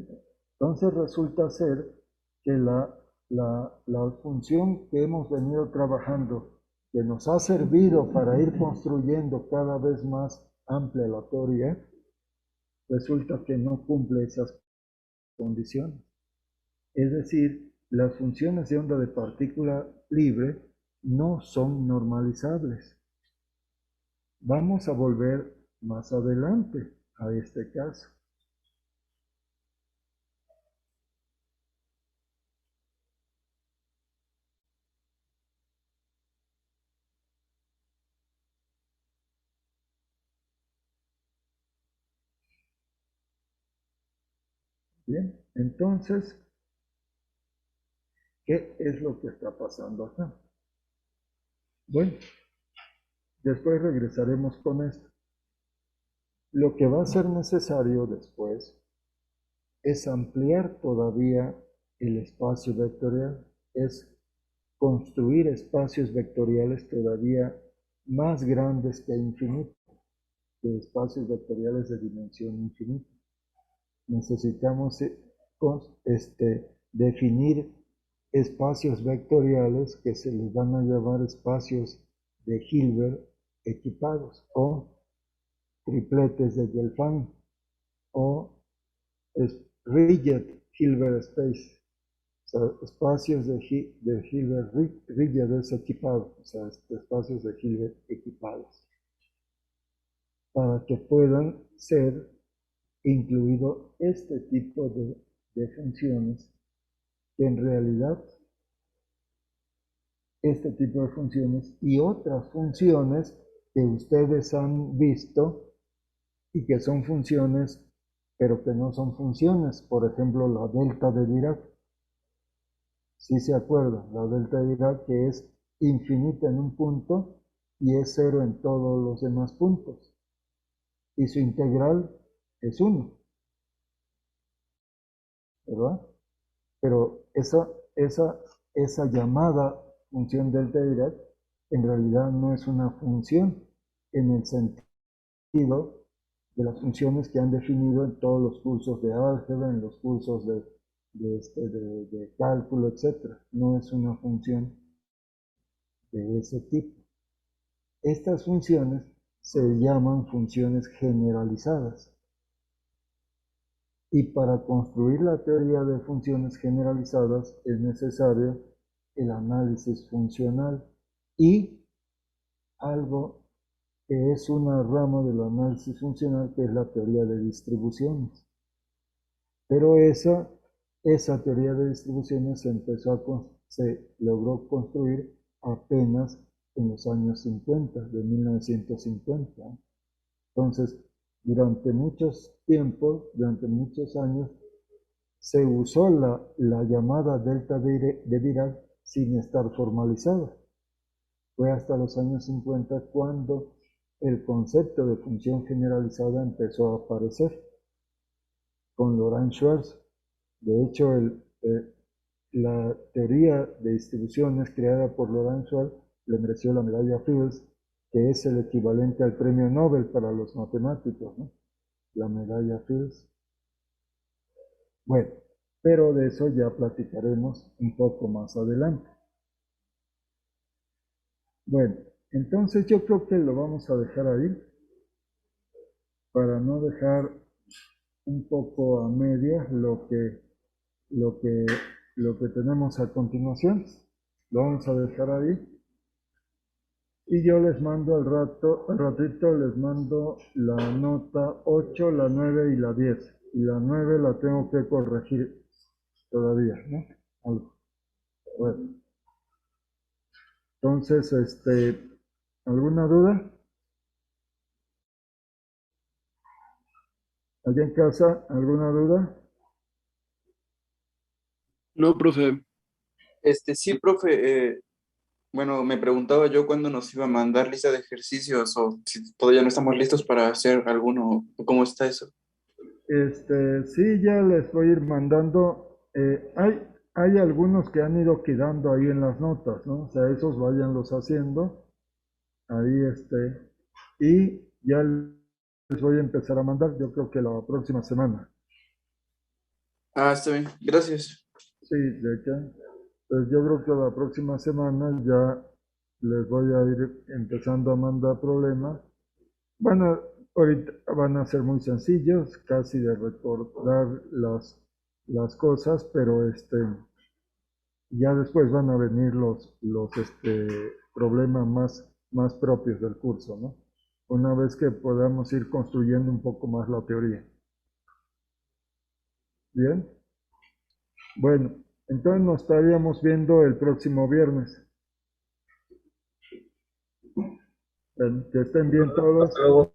Entonces resulta ser que la función que hemos venido trabajando, que nos ha servido para ir construyendo cada vez más amplia la teoría, resulta que no cumple esas condiciones. Es decir, las funciones de onda de partícula libre no son normalizables. Vamos a volver más adelante a este caso. Bien, entonces, ¿qué es lo que está pasando acá? Bueno, después regresaremos con esto. Lo que va a ser necesario después es ampliar todavía el espacio vectorial, es construir espacios vectoriales todavía más grandes que infinito, de espacios vectoriales de dimensión infinita. Necesitamos definir espacios vectoriales que se les van a llamar espacios de Hilbert equipados o tripletes de Gelfand o rigid Hilbert space, o sea, espacios de Hilbert rigid es equipado, o sea, espacios de Hilbert equipados, para que puedan ser incluido este tipo de funciones que en realidad este tipo de funciones y otras funciones que ustedes han visto y que son funciones, pero que no son funciones. Por ejemplo, la delta de Dirac. Si se acuerdan, la delta de Dirac que es infinita en un punto y es cero en todos los demás puntos. Y su integral es 1, ¿verdad? Pero esa llamada función delta de Dirac en realidad no es una función en el sentido de las funciones que han definido en todos los cursos de álgebra, en los cursos de cálculo, etc. No es una función de ese tipo. Estas funciones se llaman funciones generalizadas. Y para construir la teoría de funciones generalizadas es necesario el análisis funcional y algo que es una rama del análisis funcional que es la teoría de distribuciones. Pero esa teoría de distribuciones se logró construir apenas en los años 50, de 1950. Entonces, durante muchos tiempos, durante muchos años, se usó la llamada delta de Dirac sin estar formalizada. Fue hasta los años 50 cuando el concepto de función generalizada empezó a aparecer con Laurent Schwartz. De hecho, la teoría de distribuciones creada por Laurent Schwartz le mereció la medalla Fields, que es el equivalente al premio Nobel para los matemáticos, ¿no? La medalla Fields. Bueno, pero de eso ya platicaremos un poco más adelante. Bueno, entonces yo creo que lo vamos a dejar ahí para no dejar un poco a medias lo que, lo que tenemos a continuación. Lo vamos a dejar ahí. Y yo les mando al ratito les mando la nota 8, la 9 y la 10. Y la 9 la tengo que corregir todavía, ¿no? Algo. Bueno, entonces, ¿alguna duda? ¿Allá en casa? ¿Alguna duda? No, profe. Sí, profe, bueno, me preguntaba yo cuándo nos iba a mandar lista de ejercicios o si todavía no estamos listos para hacer alguno, o cómo está eso. Sí, ya les voy a ir mandando. Hay algunos que han ido quedando ahí en las notas, ¿no? O sea, esos váyanlos haciendo. Ahí, y ya les voy a empezar a mandar, yo creo que la próxima semana. Ah, está bien, gracias. Sí, de hecho. Pues yo creo que la próxima semana ya les voy a ir empezando a mandar problemas. Bueno, ahorita van a ser muy sencillos, casi de recordar las cosas, pero ya después van a venir los problemas más propios del curso, ¿no? Una vez que podamos ir construyendo un poco más la teoría. Bien, bueno, entonces nos estaríamos viendo el próximo viernes. Bueno, que estén bien todos. Hasta luego.